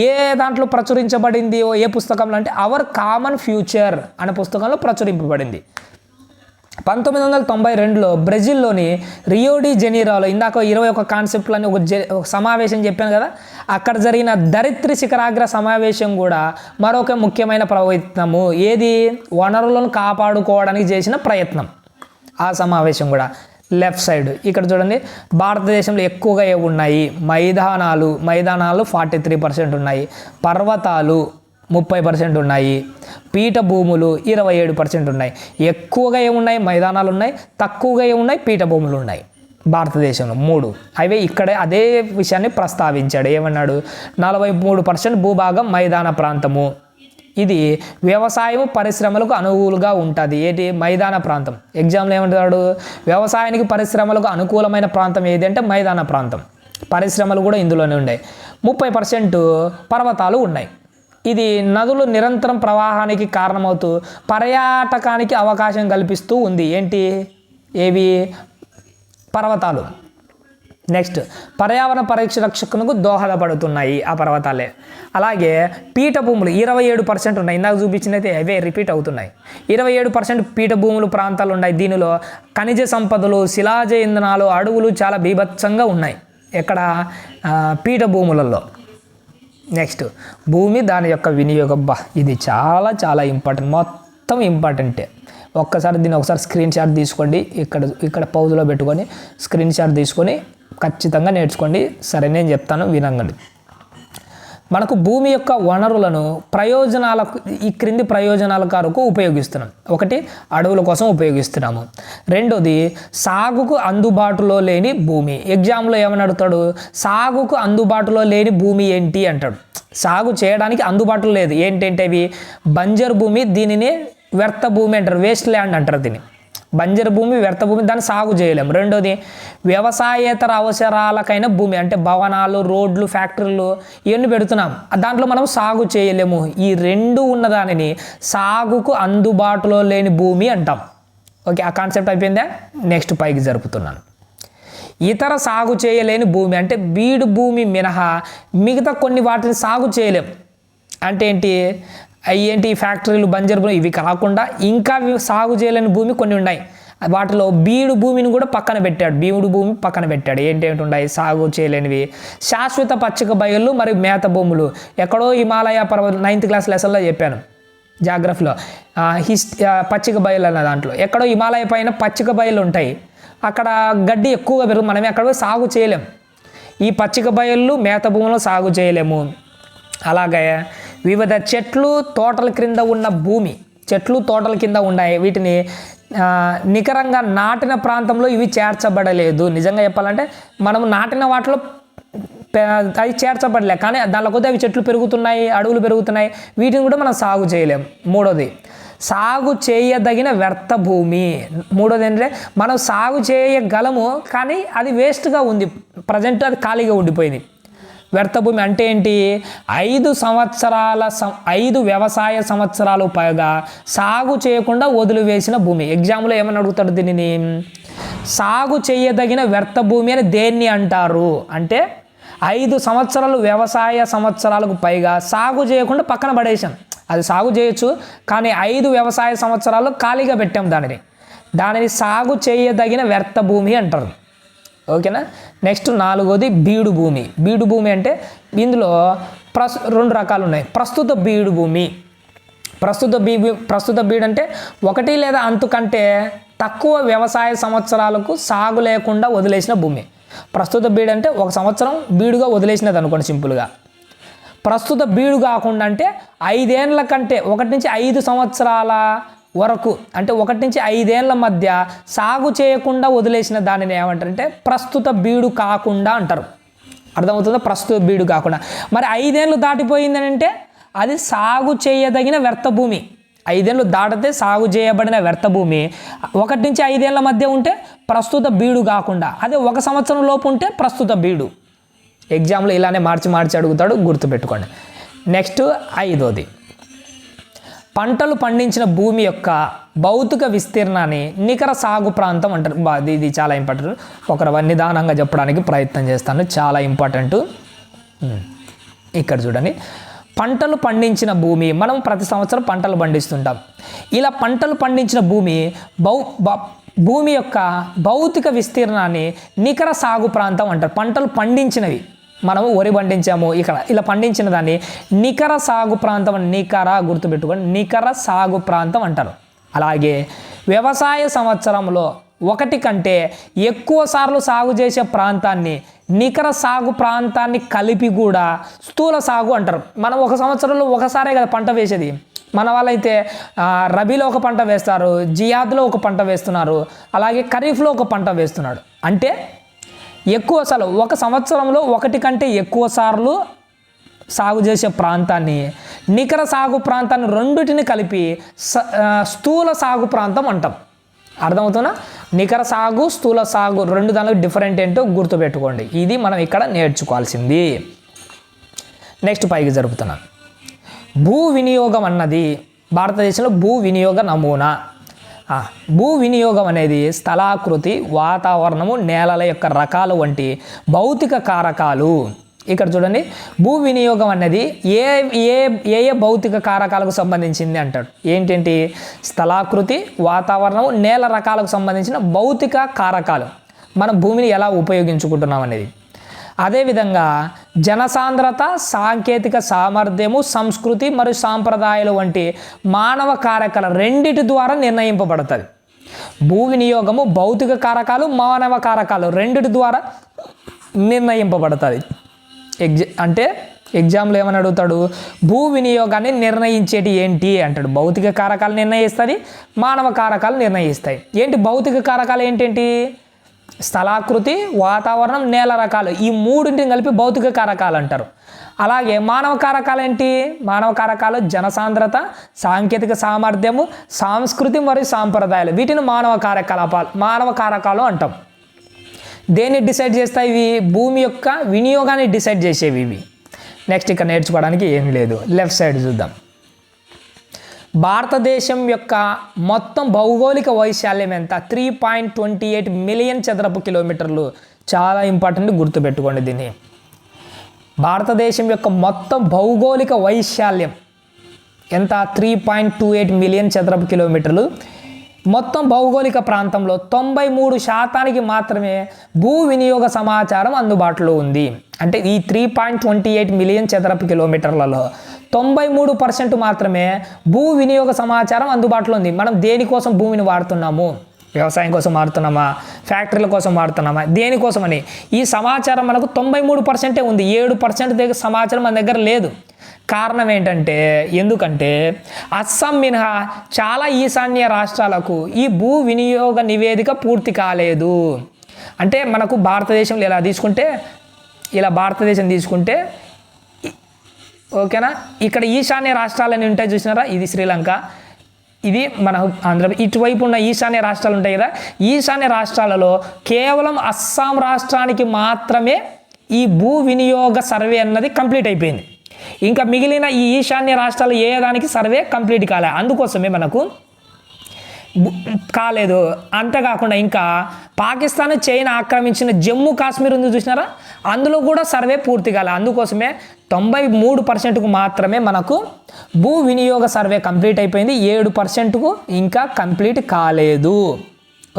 ఏ దాంట్లో ప్రచురించబడింది? ఏ పుస్తకంలో అంటే అవర్ కామన్ ఫ్యూచర్ అనే పుస్తకంలో ప్రచురింపబడింది. 1992లో బ్రెజిల్లోని రియో డి జెనీరోలో ఇందాక 21 కాన్సెప్ట్లని ఒక సమావేశం చెప్పాను కదా, అక్కడ జరిగిన ధరిత్రి శిఖరాగ్ర సమావేశం కూడా మరొక ముఖ్యమైన ప్రయత్నము. ఏది? వనరులను కాపాడుకోవడానికి చేసిన ప్రయత్నం. ఆ సమావేశం కూడా లెఫ్ట్ సైడ్ ఇక్కడ చూడండి, భారతదేశంలో ఎక్కువగా ఏవి ఉన్నాయి? మైదానాలు 43% ఉన్నాయి, పర్వతాలు 30% ఉన్నాయి, పీఠభూములు 27% ఉన్నాయి. ఎక్కువగా ఏమున్నాయి? మైదానాలు ఉన్నాయి, తక్కువగా ఏమున్నాయి? పీఠభూములు ఉన్నాయి. భారతదేశంలో 3 అవే. ఇక్కడే అదే విషయాన్ని ప్రస్తావించాడు. ఏమన్నాడు? 43% భూభాగం మైదాన ప్రాంతము, ఇది వ్యవసాయం పరిశ్రమలకు అనుకూలంగా ఉంటుంది. ఏంటి? మైదాన ప్రాంతం. ఎగ్జామ్లో ఏమంటాడు? వ్యవసాయానికి పరిశ్రమలకు అనుకూలమైన ప్రాంతం ఏది అంటే మైదాన ప్రాంతం. పరిశ్రమలు కూడా ఇందులోనే ఉన్నాయి. 30% పర్వతాలు ఉన్నాయి. ఇది నదులు నిరంతరం ప్రవాహానికి కారణమవుతూ పర్యాటకానికి అవకాశం కల్పిస్తూ ఉంది. ఏంటి? ఏవి? పర్వతాలు. నెక్స్ట్, పర్యావరణ పరిరక్షణకు దోహదపడుతున్నాయి ఆ పర్వతాలే. అలాగే పీఠభూములు 27% ఉన్నాయి. ఇందాక చూపించినైతే అవే రిపీట్ అవుతున్నాయి. 27% పీఠభూములు ప్రాంతాలు ఉన్నాయి. దీనిలో ఖనిజ సంపదలు, శిలాజ ఇంధనాలు, అడవులు చాలా బీభత్సంగా ఉన్నాయి. ఎక్కడ? పీఠభూములలో. నెక్స్ట్, భూమి దాని యొక్క వినియోగం. ఇది చాలా చాలా ఇంపార్టెంట్, మొత్తం ఇంపార్టెంటే. ఒక్కసారి దీన్ని ఒకసారి స్క్రీన్ షాట్ తీసుకోండి. ఇక్కడ పౌజ్లో పెట్టుకొని స్క్రీన్ షాట్ తీసుకొని ఖచ్చితంగా నేర్చుకోండి. సరే, నేను చెప్తాను, వినండి. మనకు భూమి యొక్క వనరులను ప్రయోజనాలకు ఈ క్రింది ప్రయోజనాల కొరకు ఉపయోగిస్తున్నాం. ఒకటి, అడవుల కోసం ఉపయోగిస్తున్నాము. రెండోది, సాగుకు అందుబాటులో లేని భూమి. ఎగ్జామ్లో ఏమని అడుగుతాడు? సాగుకు అందుబాటులో లేని భూమి ఏంటి అంటాడు. సాగు చేయడానికి అందుబాటులో లేదు. ఏంటంటే అవి బంజరు భూమి, దీనిని వ్యర్థ భూమి అంటారు, వేస్ట్ ల్యాండ్ అంటారు. దీన్ని బంజరు భూమి, వ్యర్థ భూమి, దాన్ని సాగు చేయలేము. రెండోది, వ్యవసాయేతర అవసరాలకైన భూమి, అంటే భవనాలు, రోడ్లు, ఫ్యాక్టరీలు ఇవన్నీ పెడుతున్నాం, దాంట్లో మనం సాగు చేయలేము. ఈ రెండు ఉన్నదానిని సాగుకు అందుబాటులో లేని భూమి అంటాం. ఓకే, ఆ కాన్సెప్ట్ అయిపోయిందా? నెక్స్ట్ పైకి జరుపుతున్నాను. ఇతర సాగు చేయలేని భూమి అంటే బీడు భూమి మినహా మిగతా కొన్ని వాటిని సాగు చేయలేం. అంటే ఏంటి? ఫ్యాక్టరీలు, బంజరు భూమి ఇవి కాకుండా ఇంకా సాగు చేయలేని భూమి కొన్ని ఉన్నాయి. వాటిలో బీడు భూమిని కూడా పక్కన పెట్టాడు. బీడు భూమి పక్కన పెట్టాడు. ఏంటేంటి ఉన్నాయి సాగు చేయలేనివి? శాశ్వత పచ్చిక బయళ్ళు మరియు మేత భూములు. ఎక్కడో హిమాలయ పర్వతం 9th క్లాస్ లెసన్లో చెప్పాను. జాగ్రఫీలో పచ్చిక బయలు అన్న దాంట్లో ఎక్కడో హిమాలయ పైన పచ్చిక బయలు ఉంటాయి, అక్కడ గడ్డి ఎక్కువగా పెరుగు, మనం ఎక్కడ సాగు చేయలేం. ఈ పచ్చిక బయళ్ళు మేత భూమిలో సాగు చేయలేము. అలాగే వివిధ చెట్లు తోటల క్రింద ఉన్న భూమి, చెట్లు తోటల కింద ఉన్నాయి, వీటిని నికరంగా నాటిన ప్రాంతంలో ఇవి చేర్చబడలేదు. నిజంగా చెప్పాలంటే మనం నాటిన వాటిలో అవి చేర్చబడలే, కానీ దానిలో కొద్దిగా అవి చెట్లు పెరుగుతున్నాయి, అడవులు పెరుగుతున్నాయి, వీటిని కూడా మనం సాగు చేయలేం. మూడోది సాగు చేయదగిన వ్యర్థ భూమి. మూడోది ఏంటంటే మనం సాగు చేయగలము కానీ అది వేస్ట్గా ఉంది, ప్రజెంట్ అది ఖాళీగా ఉండిపోయింది. వ్యర్థ భూమి అంటే ఏంటి? 5 వ్యవసాయ సంవత్సరాలు పైగా సాగు చేయకుండా వదిలివేసిన భూమి. ఎగ్జామ్లో ఏమని అడుగుతాడు దీనిని? సాగు చేయదగిన వ్యర్థ భూమి అని దేన్ని అంటారు అంటే 5 సంవత్సరాలు వ్యవసాయ సంవత్సరాలకు పైగా సాగు చేయకుండా పక్కన పడేసాం. అది సాగు చేయొచ్చు కానీ 5 వ్యవసాయ సంవత్సరాలు ఖాళీగా పెట్టాం దానిని సాగు చేయదగిన వ్యర్థ భూమి అంటారు. ఓకేనా. నెక్స్ట్ 4వది బీడు భూమి. బీడు భూమి అంటే ఇందులో 2 రకాలు ఉన్నాయి. ప్రస్తుత బీడు భూమి. ప్రస్తుత బీడు అంటే 1 లేదా అంతకంటే తక్కువ వ్యవసాయ సంవత్సరాలకు సాగు లేకుండా వదిలేసిన భూమి. ప్రస్తుత బీడు అంటే 1 సంవత్సరం బీడుగా వదిలేసినది అనుకోండి సింపుల్గా. ప్రస్తుత బీడు కాకుండా అంటే 5 ఏళ్ళ కంటే 1 నుంచి 5 సంవత్సరాల వరకు అంటే 1 నుంచి 5 ఏళ్ళ మధ్య సాగు చేయకుండా వదిలేసిన దానిని ఏమంటారంటే ప్రస్తుత బీడు కాకుండా అంటారు. అర్థమవుతుందా? ప్రస్తుత బీడు కాకుండా. మరి 5 ఏళ్ళు దాటిపోయిందని అంటే అది సాగు చేయదగిన వ్యర్థ భూమి. 5 ఏళ్ళు దాటితే సాగు చేయబడిన వ్యర్థ భూమి. 1 నుంచి 5 ఏళ్ళ మధ్య ఉంటే ప్రస్తుత బీడు కాకుండా, అదే 1 సంవత్సరం లోపు ఉంటే ప్రస్తుత బీడు. ఎగ్జామ్లో ఇలానే మార్చి అడుగుతాడు, గుర్తుపెట్టుకోండి. నెక్స్ట్ 5వది పంటలు పండించిన భూమి యొక్క భౌతిక విస్తీర్ణాన్ని నికర సాగు ప్రాంతం అంటారు. ఇది చాలా ఇంపార్టెంట్, ఒక నిదానంగా చెప్పడానికి ప్రయత్నం చేస్తాను, చాలా ఇంపార్టెంట్. ఇక్కడ చూడండి, పంటలు పండించిన భూమి, మనం ప్రతి సంవత్సరం పంటలు పండిస్తుంటాం. ఇలా పంటలు పండించిన భూమి యొక్క భౌతిక విస్తీర్ణాన్ని నికర సాగు ప్రాంతం అంటారు. పంటలు పండించినవి, మనము వరి పండించాము, ఇక్కడ ఇలా పండించిన దాన్ని నికర సాగు ప్రాంతం, నికర గుర్తుపెట్టుకోండి, నికర సాగు ప్రాంతం అంటారు. అలాగే వ్యవసాయ సంవత్సరంలో 1 కంటే ఎక్కువ సార్లు సాగు చేసే ప్రాంతాన్ని, నికర సాగు ప్రాంతాన్ని కలిపి కూడా స్థూల సాగు అంటారు. మనం 1 సంవత్సరంలో ఒకసారే కదా పంట వేసేది. మన వాళ్ళైతే రబీలో ఒక పంట వేస్తారు, జియాద్లో ఒక పంట వేస్తున్నారు, అలాగే ఖరీఫ్లో ఒక పంట వేస్తున్నాడు. అంటే ఎక్కువ సార్లు 1 సంవత్సరంలో 1 కంటే ఎక్కువ సార్లు సాగు చేసే ప్రాంతాన్ని, నికర సాగు ప్రాంతాన్ని రెండిటిని కలిపి స్థూల సాగు ప్రాంతం అంటాం. అర్థమవుతుందా? నికర సాగు, స్థూల సాగు 2 దానికి డిఫరెంట్ ఏంటో గుర్తుపెట్టుకోండి. ఇది మనం ఇక్కడ నేర్చుకోవాల్సింది. నెక్స్ట్ పైకి జరుపుతున్నాం. భూ వినియోగం అన్నది భారతదేశంలో భూ వినియోగ నమూనా. భూ వినియోగం అనేది స్థలాకృతి, వాతావరణము, నేలల యొక్క రకాలు వంటి భౌతిక కారకాలు. ఇక్కడ చూడండి, భూ వినియోగం అనేది ఏ భౌతిక కారకాలకు సంబంధించింది అంటాడు. ఏంటంటే స్థలాకృతి, వాతావరణము, నేల రకాలకు సంబంధించిన భౌతిక కారకాలు. మనం భూమిని ఎలా ఉపయోగించుకుంటున్నాం అనేది. అదేవిధంగా జనసాంద్రత, సాంకేతిక సామర్థ్యము, సంస్కృతి మరియు సాంప్రదాయాలు వంటి మానవ కారకాల రెండిటి ద్వారా నిర్ణయింపబడుతుంది. భూ వినియోగము భౌతిక కారకాలు, మానవ కారకాలు రెండిటి ద్వారా నిర్ణయింపబడుతుంది. అంటే ఎగ్జామ్లో ఏమని అడుగుతాడు? భూ వినియోగాన్ని నిర్ణయించేటి ఏంటి అంటాడు. భౌతిక కారకాలు నిర్ణయిస్తుంది, మానవ కారకాలు నిర్ణయిస్తాయి. ఏంటి భౌతిక కారకాలు ఏంటేంటి? స్థలాకృతి, వాతావరణం, నేల రకాలు, ఈ 3టిని కలిపి భౌతిక కారకాలు అంటారు. అలాగే మానవ కారకాలు ఏంటి? మానవ కారకాలు జనసాంద్రత, సాంకేతిక సామర్థ్యము, సంస్కృతి మరియు సాంప్రదాయాలు, వీటిని మానవ కారకాలు అంటాం. దేన్ని డిసైడ్ చేస్తాయి ఇవి? భూమి యొక్క వినియోగాన్ని డిసైడ్ చేసేవి ఇవి. నెక్స్ట్ ఇక్కడ నేర్చుకోవడానికి ఏమీ లేదు. లెఫ్ట్ సైడ్ చూద్దాం. భారతదేశం యొక్క మొత్తం భౌగోళిక వైశాల్యం ఎంత? 3.28 మిలియన్ చదరపు కిలోమీటర్లు. చాలా ఇంపార్టెంట్, గుర్తుపెట్టుకోండి దీన్ని. భారతదేశం యొక్క మొత్తం భౌగోళిక వైశాల్యం ఎంత? 3.28 మిలియన్ చదరపు కిలోమీటర్లు. మొత్తం భౌగోళిక ప్రాంతంలో 93% మాత్రమే భూ వినియోగ సమాచారం అందుబాటులో ఉంది. అంటే ఈ 3.28 మిలియన్ చదరపు కిలోమీటర్లలో 93% మాత్రమే భూ వినియోగ సమాచారం అందుబాటులో ఉంది. మనం దేనికోసం భూమిని వాడుతున్నాము? వ్యవసాయం కోసం వాడుతున్నామా, ఫ్యాక్టరీల కోసం వాడుతున్నామా, దేనికోసమని ఈ సమాచారం మనకు 93% ఉంది. 7% దగ్గర సమాచారం మన దగ్గర లేదు. కారణం ఏంటంటే, ఎందుకంటే అస్సాం మినహా చాలా ఈశాన్య రాష్ట్రాలకు ఈ భూ వినియోగ నివేదిక పూర్తి కాలేదు. అంటే మనకు భారతదేశంలో భారతదేశం తీసుకుంటే ఓకేనా, ఇక్కడ ఈశాన్య రాష్ట్రాలని ఉంటాయి చూసినారా, ఇది శ్రీలంక, ఇది మన ఆంధ్రప్రదేశ్, ఇటువైపు ఉన్న ఈశాన్య రాష్ట్రాలు ఉంటాయి కదా, ఈశాన్య రాష్ట్రాలలో కేవలం అస్సాం రాష్ట్రానికి మాత్రమే ఈ భూ వినియోగ సర్వే అన్నది కంప్లీట్ అయిపోయింది. ఇంకా మిగిలిన ఈ ఈశాన్య రాష్ట్రాలు ఏ దానికి సర్వే కంప్లీట్ కాలే, అందుకోసమే మనకు కాలేదు. అంతేకాకుండా ఇంకా పాకిస్తాన్ చైనా ఆక్రమించిన జమ్మూ కాశ్మీర్ ఉంది చూసినారా, అందులో కూడా సర్వే పూర్తి కాలే. అందుకోసమే 93%కు మాత్రమే మనకు భూ వినియోగ సర్వే కంప్లీట్ అయిపోయింది. 7%కు ఇంకా కంప్లీట్ కాలేదు.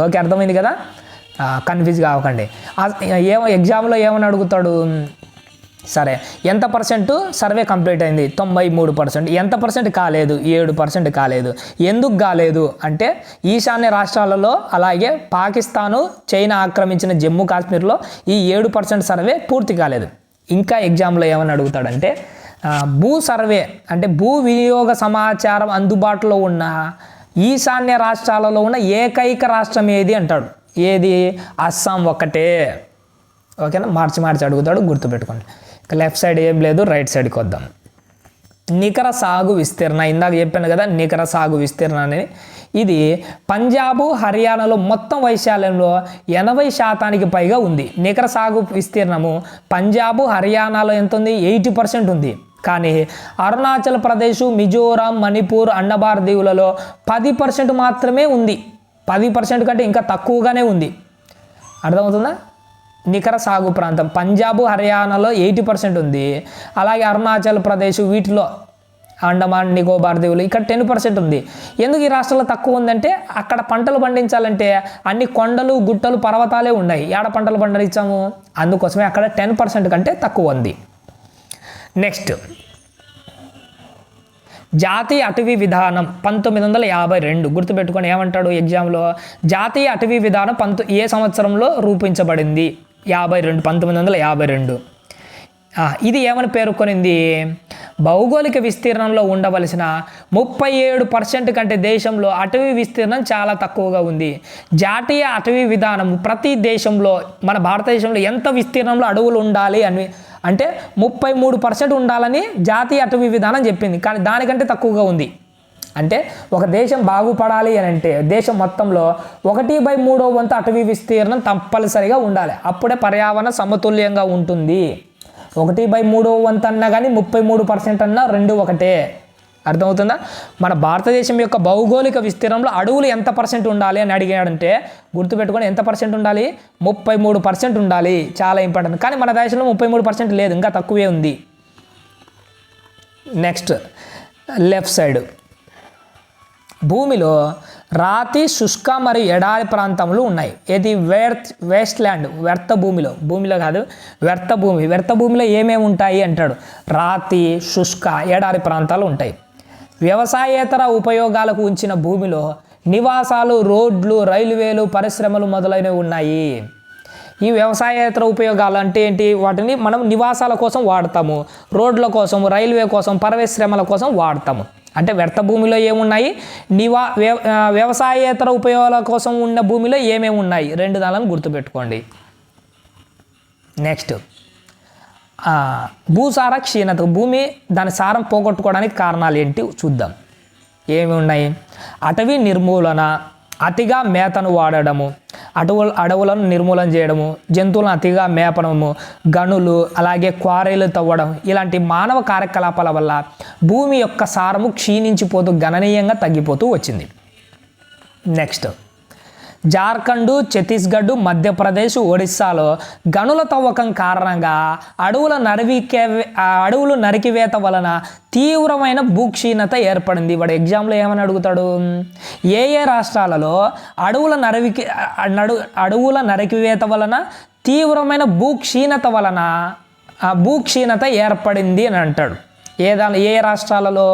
ఓకే, అర్థమైంది కదా, కన్ఫ్యూజ్ కావకండి. ఎగ్జామ్లో ఏమని అడుగుతాడు, సరే ఎంత పర్సెంట్ సర్వే కంప్లీట్ అయింది? 93%. ఎంత పర్సెంట్ కాలేదు? 7% కాలేదు. ఎందుకు కాలేదు అంటే ఈశాన్య రాష్ట్రాలలో అలాగే పాకిస్తాను చైనా ఆక్రమించిన జమ్మూ కాశ్మీర్లో ఈ 7% సర్వే పూర్తి కాలేదు. ఇంకా ఎగ్జామ్లో ఏమని అడుగుతాడంటే భూ సర్వే అంటే భూ వినియోగ సమాచారం అందుబాటులో ఉన్న ఈశాన్య రాష్ట్రాలలో ఉన్న ఏకైక రాష్ట్రం ఏది అంటాడు. ఏది? అస్సాం ఒక్కటే. ఓకేనా, మార్చి అడుగుతాడు, గుర్తుపెట్టుకోండి. లెఫ్ట్ సైడ్ ఏం లేదు, రైట్ సైడ్కి వద్దాం. నికర సాగు విస్తీర్ణ, ఇందాక చెప్పాను కదా నికర సాగు విస్తీర్ణ అనేది, ఇది పంజాబు హర్యానాలో మొత్తం వైశాల్యంలో 80% పైగా ఉంది. నికర సాగు విస్తీర్ణము పంజాబు హర్యానాలో ఎంత ఉంది? 80% ఉంది. కానీ అరుణాచల్ ప్రదేశ్, మిజోరాం, మణిపూర్, అండమాన్ దీవులలో 10% మాత్రమే ఉంది. 10% కంటే ఇంకా తక్కువగానే ఉంది. అర్థమవుతుందా? నికర సాగు ప్రాంతం పంజాబ్ హర్యానాలో 80% ఉంది. అలాగే అరుణాచల్ ప్రదేశ్, వీటిలో అండమాన్ నికోబార్ దీవులు ఇక్కడ 10% ఉంది. ఎందుకు ఈ రాష్ట్రాల్లో తక్కువ ఉందంటే అక్కడ పంటలు పండించాలంటే అన్ని కొండలు, గుట్టలు, పర్వతాలే ఉన్నాయి. ఏడ పంటలు పండించాము, అందుకోసమే అక్కడ 10% కంటే తక్కువ ఉంది. నెక్స్ట్, జాతీయ అటవీ విధానం 1952. గుర్తుపెట్టుకొని ఏమంటాడు ఎగ్జామ్లో, జాతీయ అటవీ విధానం ఏ సంవత్సరంలో రూపించబడింది? 1952. ఇది ఏమని పేర్కొనింది? భౌగోళిక విస్తీర్ణంలో ఉండవలసిన 37% కంటే దేశంలో అటవీ విస్తీర్ణం చాలా తక్కువగా ఉంది. జాతీయ అటవీ విధానం ప్రతి దేశంలో, మన భారతదేశంలో ఎంత విస్తీర్ణంలో అడవులు ఉండాలి అని అంటే 33% ఉండాలని జాతీయ అటవీ విధానం చెప్పింది. కానీ దానికంటే తక్కువగా ఉంది. అంటే ఒక దేశం బాగుపడాలి అని అంటే దేశం మొత్తంలో 1/3 వంతు అటవీ విస్తీర్ణం తప్పనిసరిగా ఉండాలి. అప్పుడే పర్యావరణ సమతుల్యంగా ఉంటుంది. 1/3 వంతు అన్నా కానీ 33% అన్నా రెండు ఒకటే. అర్థమవుతుందా? మన భారతదేశం యొక్క భౌగోళిక విస్తీర్ణంలో అడవులు ఎంత % ఉండాలి అని అడిగాడంటే గుర్తుపెట్టుకొని ఎంత % ఉండాలి? 33% ఉండాలి. చాలా ఇంపార్టెంట్. కానీ మన దేశంలో 33% లేదు, ఇంకా తక్కువే ఉంది. నెక్స్ట్, లెఫ్ట్ సైడ్ భూమిలో రాతి, శుష్క మరియు ఎడారి ప్రాంతములు ఉన్నాయి. ఇది వేస్ట్ ల్యాండ్, వ్యర్థ భూమిలో కాదు, వ్యర్థ భూమిలో ఏమేమి ఉంటాయి అంటాడు. రాతి, శుష్క, ఎడారి ప్రాంతాలు ఉంటాయి. వ్యవసాయేతర ఉపయోగాలకు ఉంచిన భూమిలో నివాసాలు, రోడ్లు, రైల్వేలు, పరిశ్రమలు మొదలైనవి ఉన్నాయి. ఈ వ్యవసాయేతర ఉపయోగాలు అంటే ఏంటి? వాటిని మనం నివాసాల కోసం వాడతాము, రోడ్ల కోసం, రైల్వే కోసం, పరిశ్రమల కోసం వాడతాము. అంటే వ్యర్థ భూమిలో ఏమున్నాయి? వ్యవసాయేతర ఉపయోగాల కోసం ఉన్న భూమిలో ఏమేమి ఉన్నాయి? 2 దానిలను గుర్తుపెట్టుకోండి. నెక్స్ట్, భూసార క్షీణత, భూమి దాని సారం పోగొట్టుకోవడానికి కారణాలు ఏంటి చూద్దాం. ఏమి ఉన్నాయి? అటవీ నిర్మూలన, అతిగా మేతను వాడడము, అడవులను నిర్మూలన చేయడము, జంతువులను అతిగా మేపడము, గనులు, అలాగే క్వారీలు తవ్వడం, ఇలాంటి మానవ కార్యకలాపాల వల్ల భూమి యొక్క సారము క్షీణించిపోతూ గణనీయంగా తగ్గిపోతూ వచ్చింది. నెక్స్ట్, జార్ఖండ్, ఛత్తీస్గఢ్, మధ్యప్రదేశ్, ఒడిస్సాలో గనుల తవ్వకం కారణంగా అడవులు నరికివేత వలన తీవ్రమైన భూక్షీణత ఏర్పడింది. వాడు ఎగ్జామ్లో ఏమని అడుగుతాడు? ఏ రాష్ట్రాలలో అడవుల నరికివేత వలన తీవ్రమైన భూక్షీణత ఏర్పడింది అని అంటాడు. ఏ రాష్ట్రాలలో?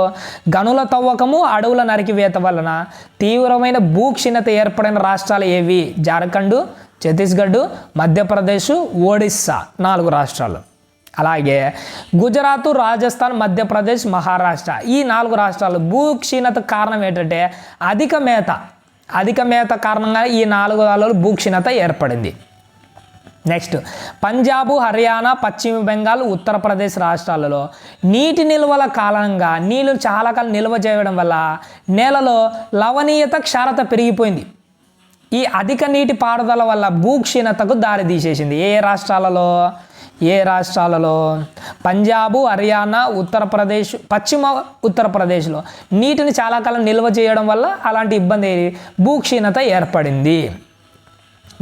గనుల తవ్వకము, అడవుల నరికివేత వలన తీవ్రమైన భూక్షీణత ఏర్పడిన రాష్ట్రాలు ఏవి? జార్ఖండ్, ఛత్తీస్గఢ్, మధ్యప్రదేశ్, ఒడిస్సా 4 రాష్ట్రాలు. అలాగే గుజరాత్, రాజస్థాన్, మధ్యప్రదేశ్, మహారాష్ట్ర ఈ 4 రాష్ట్రాలు భూక్షీణత కారణం ఏంటంటే అధిక మేత కారణంగా ఈ 4 రాష్ట్రాల్లో భూక్షీణత ఏర్పడింది. నెక్స్ట్ పంజాబ్, హర్యానా, పశ్చిమ బెంగాల్, ఉత్తరప్రదేశ్ రాష్ట్రాలలో నీటి నిల్వల కారణంగా నీళ్లు చాలా కాలం నిల్వ చేయడం వల్ల నేలలో లవణీయత, క్షారత పెరిగిపోయింది. ఈ అధిక నీటి పారుదల వల్ల భూక్షీణతకు దారి తీసేసింది. ఏ రాష్ట్రాలలో? పంజాబు, హర్యానా, ఉత్తరప్రదేశ్, పశ్చిమ ఉత్తరప్రదేశ్లో నీటిని చాలా కాలం నిల్వ చేయడం వల్ల అలాంటి ఇబ్బంది, భూక్షీణత ఏర్పడింది.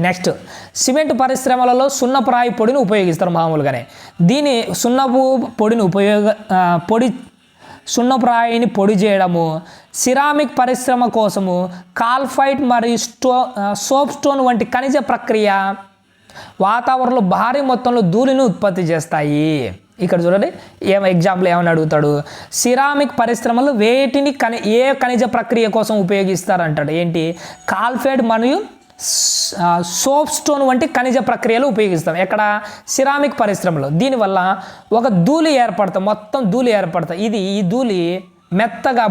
నెక్స్ట్ సిమెంట్ పరిశ్రమలలో సున్నపు రాయి పొడిని ఉపయోగిస్తారు మామూలుగానే. దీని సున్నపు రాయిని పొడి చేయడము, సిరామిక్ పరిశ్రమ కోసము కాల్ఫైట్ మరియు సోప్ స్టోన్ వంటి ఖనిజ ప్రక్రియ వాతావరణంలో భారీ మొత్తంలో ధూళిని ఉత్పత్తి చేస్తాయి. ఇక్కడ చూడండి ఎగ్జాంపుల్ ఏమని అడుగుతాడు, సిరామిక్ పరిశ్రమలు వేటిని ఏ ఖనిజ ప్రక్రియ కోసం ఉపయోగిస్తారంటాడు. ఏంటి? కాల్ఫైట్ మరియు సోప్ స్టోన్ వంటి ఖనిజ ప్రక్రియలు ఉపయోగిస్తాం. ఎక్కడ? సిరామిక్ పరిశ్రమలో. దీనివల్ల ఒక ధూళి ఏర్పడుతుంది, మొత్తం ధూళి ఏర్పడుతుంది. ఈ ధూళి మెల్లగా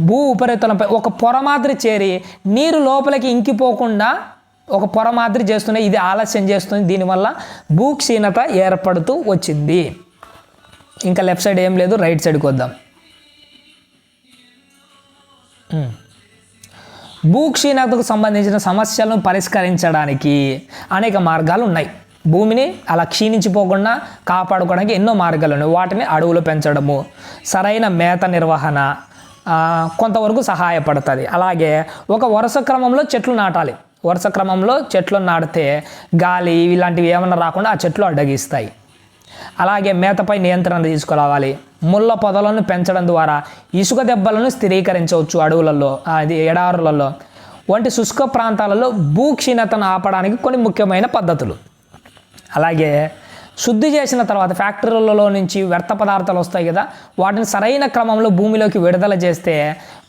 భూ ఉపరితలంపై ఒక పొర మాదిరి చేరి నీరు లోపలికి ఇంకిపోకుండా ఒక పొర మాదిరి చేస్తున్నాయి. ఇది ఆలస్యం చేస్తుంది. దీనివల్ల భూక్షీణత ఏర్పడుతూ వచ్చింది. ఇంకా లెఫ్ట్ సైడ్ ఏం లేదు, రైట్ సైడ్కి వద్దాం. భూక్షీణతకు సంబంధించిన సమస్యలను పరిష్కరించడానికి అనేక మార్గాలు ఉన్నాయి. భూమిని అలా క్షీణించిపోకుండా కాపాడుకోవడానికి ఎన్నో మార్గాలు ఉన్నాయి. వాటిని అడవులు పెంచడము, సరైన మేత నిర్వహణ కొంతవరకు సహాయపడుతుంది. అలాగే ఒక వరుస క్రమంలో చెట్లు నాటాలి. వరుస క్రమంలో చెట్లు నాటితే గాలి ఇలాంటివి ఏమైనా రాకుండా ఆ చెట్లు అడ్డగిస్తాయి. అలాగే మేతపై నియంత్రణ తీసుకురావాలి. ముళ్ళ పొదలను పెంచడం ద్వారా ఇసుక దెబ్బలను స్థిరీకరించవచ్చు. అడవులలో, ఎడారులలో వంటి శుష్క ప్రాంతాలలో భూక్షీణతను ఆపడానికి కొన్ని ముఖ్యమైన పద్ధతులు. అలాగే శుద్ధి చేసిన తర్వాత ఫ్యాక్టరీలలో నుంచి వ్యర్థ పదార్థాలు వస్తాయి కదా, వాటిని సరైన క్రమంలో భూమిలోకి విడుదల చేస్తే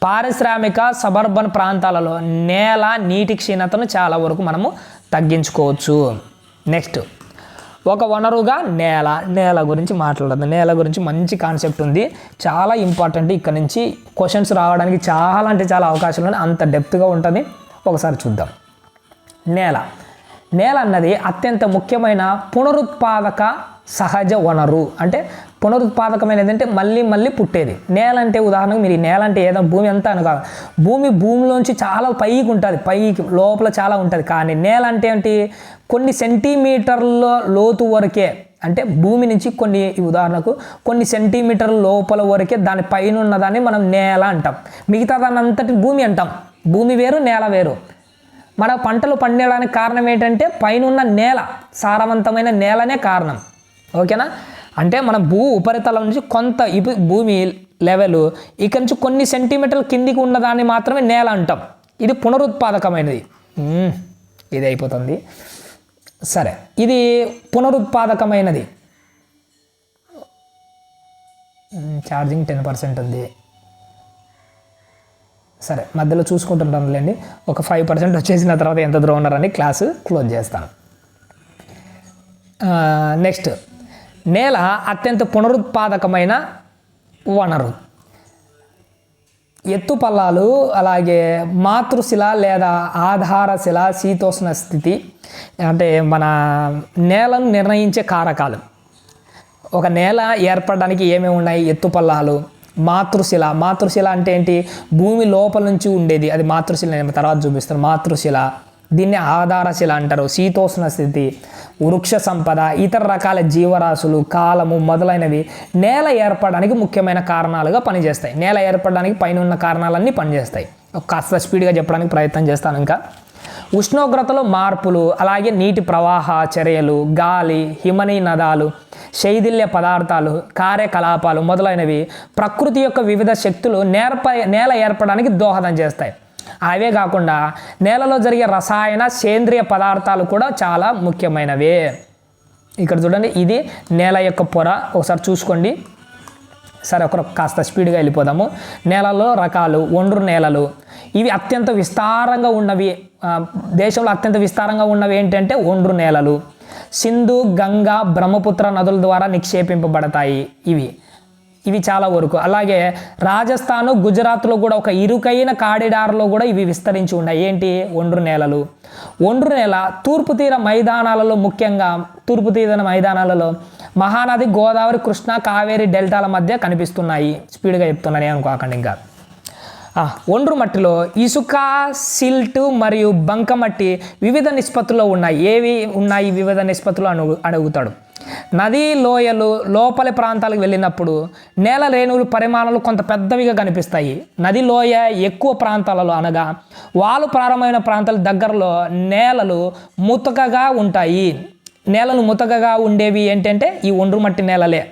పారిశ్రామిక సబర్బన్ ప్రాంతాలలో నేల నీటి క్షీణతను చాలా వరకు మనము తగ్గించుకోవచ్చు. నెక్స్ట్ ఒక వనరుగా నేల గురించి మాట్లాడదు. నేల గురించి మంచి కాన్సెప్ట్ ఉంది, చాలా ఇంపార్టెంట్. ఇక్కడ నుంచి క్వశ్చన్స్ రావడానికి చాలా అంటే చాలా అవకాశాలు ఉన్నాయి, అంత డెప్త్గా ఉంటుంది. ఒకసారి చూద్దాం. నేల అన్నది అత్యంత ముఖ్యమైన పునరుత్పాదక సహజ వనరు. అంటే పునరుత్పాదకమైనది అంటే మళ్ళీ పుట్టేది. నేల అంటే ఉదాహరణకు మీరు నేల అంటే ఏదో భూమి అంతా అని కాదు, భూమిలోంచి చాలా పైకి ఉంటుంది, పైకి లోపల చాలా ఉంటుంది. కానీ నేల అంటే ఏంటి? కొన్ని సెంటీమీటర్ల లోతు వరకే, అంటే భూమి నుంచి ఉదాహరణకు కొన్ని సెంటీమీటర్ల లోపల వరకే దాని పైన ఉన్నదాన్ని మనం నేల అంటాం. మిగతా దాన్ని అంతటి భూమి అంటాం. భూమి వేరు, నేల వేరు. మన పంటలు పండడానికి కారణం ఏంటంటే పైన నేల, సారవంతమైన నేలనే కారణం. ఓకేనా? అంటే మన ఉపరితలం నుంచి కొంత భూమి లెవెల్ ఇక్కడ నుంచి కొన్ని సెంటీమీటర్ల కిందికి ఉన్నదాన్ని మాత్రమే నేల అంటాం. ఇది పునరుత్పాదకమైనది. ఇది అయిపోతుంది. సరే, ఇది పునరుత్పాదకమైనది. ఛార్జింగ్ 10% ఉంది. సరే, మధ్యలో చూసుకుంటుంటానులేండి. ఒక 5% వచ్చేసిన తర్వాత ఎంత దూరం ఉన్నారని క్లాసు క్లోజ్ చేస్తాను. నెక్స్ట్, నేల అత్యంత పునరుత్పాదకమైన వనరు. ఎత్తుపల్లాలు, అలాగే మాతృశిల లేదా ఆధారశిల శీతోష్ణ స్థితి అంటే మన నేలను నిర్ణయించే కారకాలు. ఒక నేల ఏర్పడడానికి ఏమేమి ఉన్నాయి? ఎత్తుపల్లాలు, మాతృశిల అంటే ఏంటి? భూమి లోపల నుంచి ఉండేది, అది మాతృశిల. నేను తర్వాత చూపిస్తాను. మాతృశిల, దీన్ని ఆధారశిల అంటారు. శీతోష్ణ స్థితి, వృక్ష సంపద, ఇతర రకాల జీవరాశులు, కాలము మొదలైనవి నేల ఏర్పడడానికి ముఖ్యమైన కారణాలుగా పనిచేస్తాయి. నేల ఏర్పడడానికి పైన ఉన్న కారణాలన్నీ పనిచేస్తాయి. కాస్త స్పీడ్గా చెప్పడానికి ప్రయత్నం చేస్తాను. ఇంకా ఉష్ణోగ్రతలో మార్పులు, అలాగే నీటి ప్రవాహ చర్యలు, గాలి, హిమనీ నదాలు, శైథిల్య పదార్థాలు, కార్యకలాపాలు మొదలైనవి ప్రకృతి యొక్క వివిధ శక్తులు నేల ఏర్పడడానికి దోహదం చేస్తాయి. అవే కాకుండా నేలలో జరిగే రసాయన సేంద్రియ పదార్థాలు కూడా చాలా ముఖ్యమైనవే. ఇక్కడ చూడండి, ఇది నేల యొక్క పొర, ఒకసారి చూసుకోండి. సరే, కాస్త స్పీడ్గా వెళ్ళిపోదాము. నేలలో రకాలు, ఒండ్రు నేలలు, ఇవి అత్యంత విస్తారంగా ఉన్నవి. దేశంలో అత్యంత విస్తారంగా ఉన్నవి ఏంటంటే ఒండ్రు నేలలు. సింధు, గంగా, బ్రహ్మపుత్ర నదుల ద్వారా నిక్షేపింపబడతాయి ఇవి చాలా వరకు. అలాగే రాజస్థాను, గుజరాత్లో కూడా ఒక ఇరుకైన కారిడార్లో కూడా ఇవి విస్తరించి ఉన్నాయి. ఏంటి? ఒండ్రు నేలలు. ఒండ్రు నేల తూర్పు తీర మైదానాలలో, ముఖ్యంగా తూర్పు తీర మైదానాలలో మహానది, గోదావరి, కృష్ణ, కావేరి డెల్టాల మధ్య కనిపిస్తున్నాయి. స్పీడ్గా చెప్తున్నాను అనుకోకండి. ఇంకా ఒండ్రు మట్టిలో ఇసుక, సిల్ట్ మరియు బంకమట్టి వివిధ నిష్పత్తుల్లో ఉన్నాయి. ఏవి ఉన్నాయి వివిధ నిష్పత్తులు అడుగుతాడు. నదీ లోయలు లోపలి ప్రాంతాలకు వెళ్ళినప్పుడు నేల రేణువులు పరిమాణాలు కొంత పెద్దవిగా కనిపిస్తాయి. నది లోయ ఎక్కువ ప్రాంతాలలో, అనగా వాలు ప్రారంభమైన ప్రాంతాల దగ్గరలో నేలలు ముతకగా ఉంటాయి. నేలలు ముతకగా ఉండేవి ఏంటంటే ఈ ఒండ్రు మట్టి నేలలే.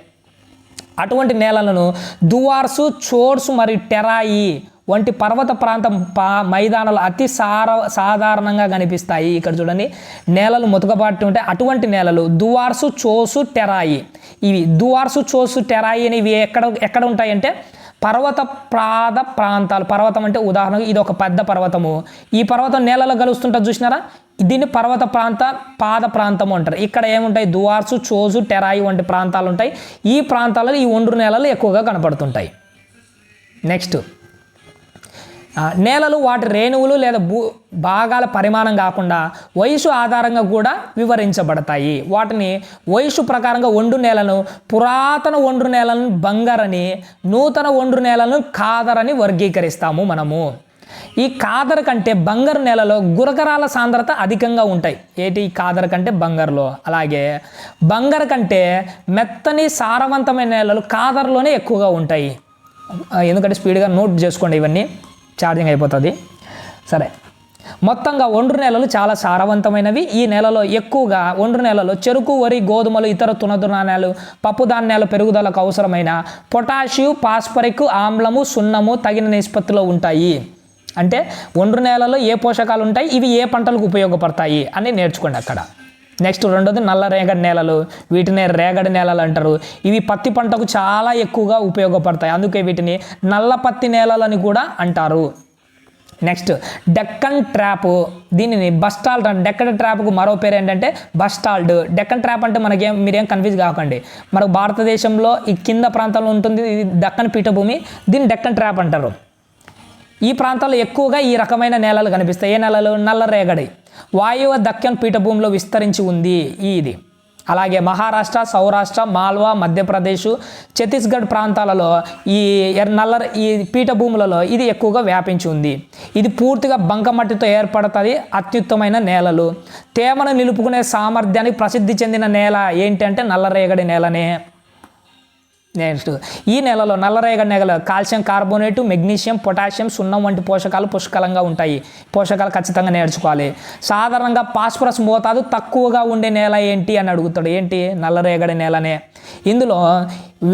అటువంటి నేలలను దువార్సు, చోర్సు మరియు టెరాయి వంటి పర్వత ప్రాంతం మైదానాలు అతి సాధారణంగా కనిపిస్తాయి. ఇక్కడ చూడండి, నేలలు ముతకబాటు ఉంటాయి. అటువంటి నేలలు దువార్సు, చోసు, టెరాయి. ఇవి దువార్సు, చోసు, టెరాయి అనేవి ఎక్కడ ఉంటాయంటే పర్వత ప్రాంతాలు. పర్వతం అంటే ఉదాహరణకు ఇది ఒక పెద్ద పర్వతము. ఈ పర్వతం నేలలో కలుస్తుంటుంది, చూసినారా? దీన్ని పర్వత పాద ప్రాంతము అంటారు. ఇక్కడ ఏముంటాయి? దువార్సు, చోసు, టెరాయి వంటి ప్రాంతాలు ఉంటాయి. ఈ ప్రాంతాలలో ఈ ఒండ్రు నేలలు ఎక్కువగా కనపడుతుంటాయి. నెక్స్ట్, నేలలు వాటి రేణువులు లేదా భాగాల పరిమాణం కాకుండా వయసు ఆధారంగా కూడా వివరించబడతాయి. వాటిని వయసు ప్రకారంగా ఒండ్రు నేలను, పురాతన ఒండ్రు నేలను బంగారని, నూతన ఒండ్రు నేలను కాదరని వర్గీకరిస్తాము మనము. ఈ కాదర కంటే బంగారు నేలలో గురకరాల సాంద్రత అధికంగా ఉంటాయి. ఏంటి? కాదర కంటే బంగారులో. అలాగే బంగారు కంటే మెత్తని సారవంతమైన నేలలు కాదరలోనే ఎక్కువగా ఉంటాయి. ఎందుకంటే స్పీడ్గా నోట్ చేసుకోండి, ఇవన్నీ ఛార్జింగ్ అయిపోతుంది. సరే, మొత్తంగా ఒండ్రు నేలలు చాలా సారవంతమైనవి. ఈ నేలలో ఎక్కువగా ఒండ్రు నేలలో చెరుకు, వరి, గోధుమలు, ఇతర తృణధాన్యాలు, పప్పు ధాన్యాల పెరుగుదలకు అవసరమైన పొటాషియం, ఫాస్ఫరిక్ ఆమ్లము, సున్నము తగిన నిష్పత్తిలో ఉంటాయి. అంటే ఒండ్రు నేలలో ఏ పోషకాలు ఉంటాయి, ఇవి ఏ పంటలకు ఉపయోగపడతాయి అని నేర్చుకోండి అక్కడ. నెక్స్ట్, రెండోది నల్ల రేగడి నేలలు. వీటిని రేగడి నేలలు అంటారు. ఇవి పత్తి పంటకు చాలా ఎక్కువగా ఉపయోగపడతాయి. అందుకే వీటిని నల్ల పత్తి నేలలని కూడా అంటారు. Next, Deccan trap. దీనిని బస్టాల్డ్. డెక్కన్ ట్రాప్కు మరో పేరు ఏంటంటే బస్టాల్డ్. డెక్కన్ ట్రాప్ అంటే మీరేం కన్ఫ్యూజ్ కాకండి. మనకు భారతదేశంలో ఈ కింద ప్రాంతంలో ఉంటుంది, ఇది దక్కన్ పీఠభూమి. దీన్ని డెక్కన్ ట్రాప్ అంటారు. ఈ ప్రాంతాల్లో ఎక్కువగా ఈ రకమైన నేలలు కనిపిస్తాయి. ఏ నేలలు? నల్ల రేగడి. వాయువ్య దక్కన్ పీఠభూమిలో విస్తరించి ఉంది ఇది. అలాగే మహారాష్ట్ర, సౌరాష్ట్ర, మాల్వా, మధ్యప్రదేశ్, ఛత్తీస్గఢ్ ప్రాంతాలలో ఈ పీఠభూములలో ఇది ఎక్కువగా వ్యాపించి ఉంది. ఇది పూర్తిగా బంకమట్టితో ఏర్పడుతుంది. అత్యుత్తమైన నేలలు. తేమను నిలుపుకునే సామర్థ్యానికి ప్రసిద్ధి చెందిన నేల ఏంటంటే నల్లరేగడి నేలనే. నెక్స్ట్, ఈ నెలలో నల్లరేగడి నేలలో కాల్షియం కార్బోనేటు, మెగ్నీషియం, పొటాషియం, సున్నం వంటి పోషకాలు పుష్కలంగా ఉంటాయి. పోషకాలు ఖచ్చితంగా నేర్చుకోవాలి. సాధారణంగా ఫాస్ఫరస్ మోతాదు తక్కువగా ఉండే నేల ఏంటి అని అడుగుతాడు. ఏంటి? నల్లరేగడి నేలనే. ఇందులో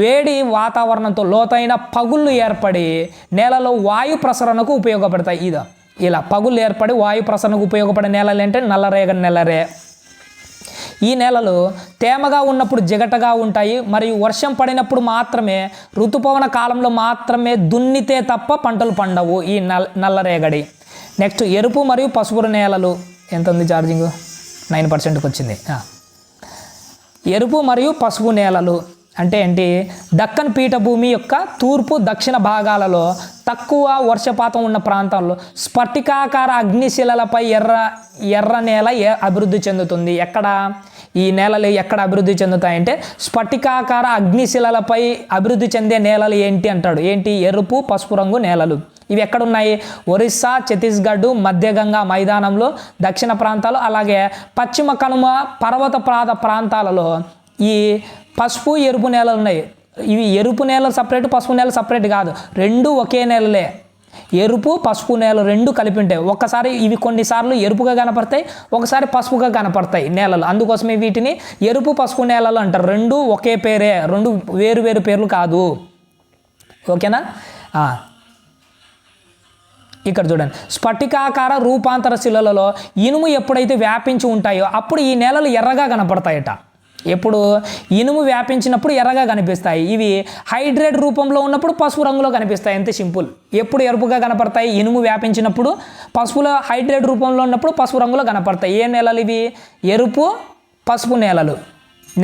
వేడి వాతావరణంతో లోతైన పగుళ్ళు ఏర్పడి నేలలో వాయు ప్రసరణకు ఉపయోగపడతాయి. ఇలా పగుళ్ళు ఏర్పడి వాయు ప్రసరణకు ఉపయోగపడే నేలలు అంటే నల్లరేగడి నేలరే. ఈ నేలలు తేమగా ఉన్నప్పుడు జిగటగా ఉంటాయి మరియు వర్షం పడినప్పుడు మాత్రమే, ఋతుపవన కాలంలో మాత్రమే దున్నితే తప్ప పంటలు పండవు ఈ నల్లరేగడి. నెక్స్ట్, ఎరుపు మరియు పసుపు నేలలు. ఎంత ఉంది ఛార్జింగ్? 9%కి వచ్చింది. ఎరుపు మరియు పసుపు నేలలు అంటే ఏంటి? దక్కన్ పీఠభూమి యొక్క తూర్పు, దక్షిణ భాగాలలో తక్కువ వర్షపాతం ఉన్న ప్రాంతాల్లో స్ఫటికాకార అగ్నిశిలలపై ఎర్ర నేల అభివృద్ధి చెందుతుంది. ఎక్కడ ఈ నేలలు ఎక్కడ అభివృద్ధి చెందుతాయంటే స్ఫటికాకార అగ్నిశిలలపై అభివృద్ధి చెందే నేలలు ఏంటి అంటాడు. ఏంటి? ఎరుపు, పసుపు రంగు నేలలు. ఇవి ఎక్కడున్నాయి? ఒరిస్సా, ఛత్తీస్గఢ్, మధ్యగంగా మైదానంలో, దక్షిణ ప్రాంతాలు, అలాగే పశ్చిమ కనుమ పర్వత ప్రాంతాలలో ఈ పసుపు, ఎరుపు నేలలు ఉన్నాయి. ఇవి ఎరుపు నేలలు సపరేట్, పసుపు నేలలు సపరేట్ కాదు, రెండు ఒకే నేలలే. ఎరుపు, పసుపు నేలలు రెండు కలిపి ఉంటాయి. ఒక్కసారి ఇవి కొన్నిసార్లు ఎరుపుగా కనపడతాయి, ఒకసారి పసుపుగా కనపడతాయి నేలలు. అందుకోసమే వీటిని ఎరుపు, పసుపు నేలలు అంటారు. రెండు ఒకే పేరే, రెండు వేరు వేరు పేర్లు కాదు. ఓకేనా? ఇక్కడ చూడండి, స్ఫటికాకార రూపాంతర శిలలలో ఇనుము ఎప్పుడైతే వ్యాపించి ఉంటాయో అప్పుడు ఈ నేలలు ఎర్రగా కనపడతాయట. ఎప్పుడు ఇనుము వ్యాపించినప్పుడు ఎర్రగా కనిపిస్తాయి. ఇవి హైడ్రేట్ రూపంలో ఉన్నప్పుడు పసుపు రంగులో కనిపిస్తాయి. అంతే సింపుల్. ఎప్పుడు ఎరుపుగా కనపడతాయి? ఇనుము వ్యాపించినప్పుడు. పసుపులో హైడ్రేట్ రూపంలో ఉన్నప్పుడు పసుపు రంగులో కనపడతాయి. ఏ నేలలు ఇవి? ఎరుపు పసుపు నేలలు.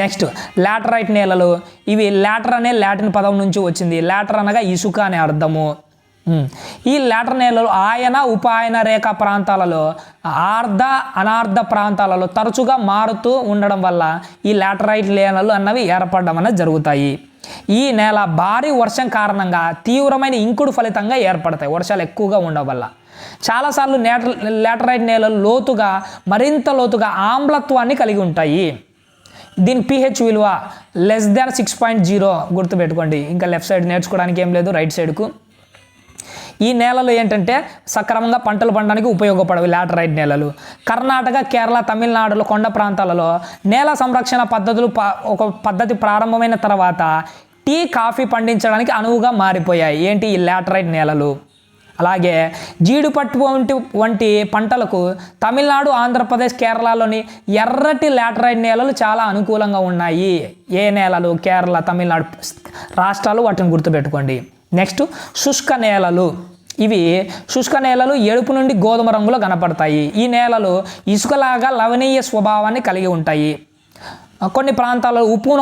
నెక్స్ట్ లాటరైట్ నేలలు. ఇవి లాటర్ అనే లాటిన్ పదం నుంచి వచ్చింది. లాటర్ అనగా ఇసుక అనే అర్థము. ఈ లాటర్ నేలలు ఆయన ఉపాయన రేఖ ప్రాంతాలలో అనార్ధ ప్రాంతాలలో తరచుగా మారుతూ ఉండడం వల్ల ఈ లాటరైట్ నేలలు అన్నవి ఏర్పడడం అనేది జరుగుతాయి. ఈ నేల భారీ వర్షం కారణంగా తీవ్రమైన ఇంకుడు ఫలితంగా ఏర్పడతాయి. వర్షాలు ఎక్కువగా ఉండడం వల్ల. చాలాసార్లు లాటరైట్ నేలలు మరింత లోతుగా ఆమ్లత్వాన్ని కలిగి ఉంటాయి. దీని pH విలువ <6.0 గుర్తుపెట్టుకోండి. ఇంకా లెఫ్ట్ సైడ్ నేర్చుకోవడానికి ఏం లేదు, రైట్ సైడ్కు. ఈ నేలలు ఏంటంటే సక్రమంగా పంటలు పండడానికి ఉపయోగపడవి లాటరైట్ నేలలు. కర్ణాటక, కేరళ, తమిళనాడులో కొండ ప్రాంతాలలో నేల సంరక్షణ పద్ధతులు ఒక పద్ధతి ప్రారంభమైన తర్వాత టీ, కాఫీ పండించడానికి అనువుగా మారిపోయాయి. ఏంటి? ఈ లాటరైట్ నేలలు. అలాగే జీడిపట్టు వంటి పంటలకు తమిళనాడు, ఆంధ్రప్రదేశ్, కేరళలోని ఎర్రటి లాటరైట్ నేలలు చాలా అనుకూలంగా ఉన్నాయి. ఏ నేలలు? కేరళ, తమిళనాడు రాష్ట్రాలు. వాటిని గుర్తుపెట్టుకోండి. నెక్స్ట్ శుష్క నేలలు. ఇవి శుష్క నేలలు ఎరుపు నుండి గోధుమ రంగులో కనపడతాయి. ఈ నేలలు ఇసుకలాగా లవణీయ స్వభావాన్ని కలిగి ఉంటాయి. కొన్ని ప్రాంతాల్లో ఉప్పు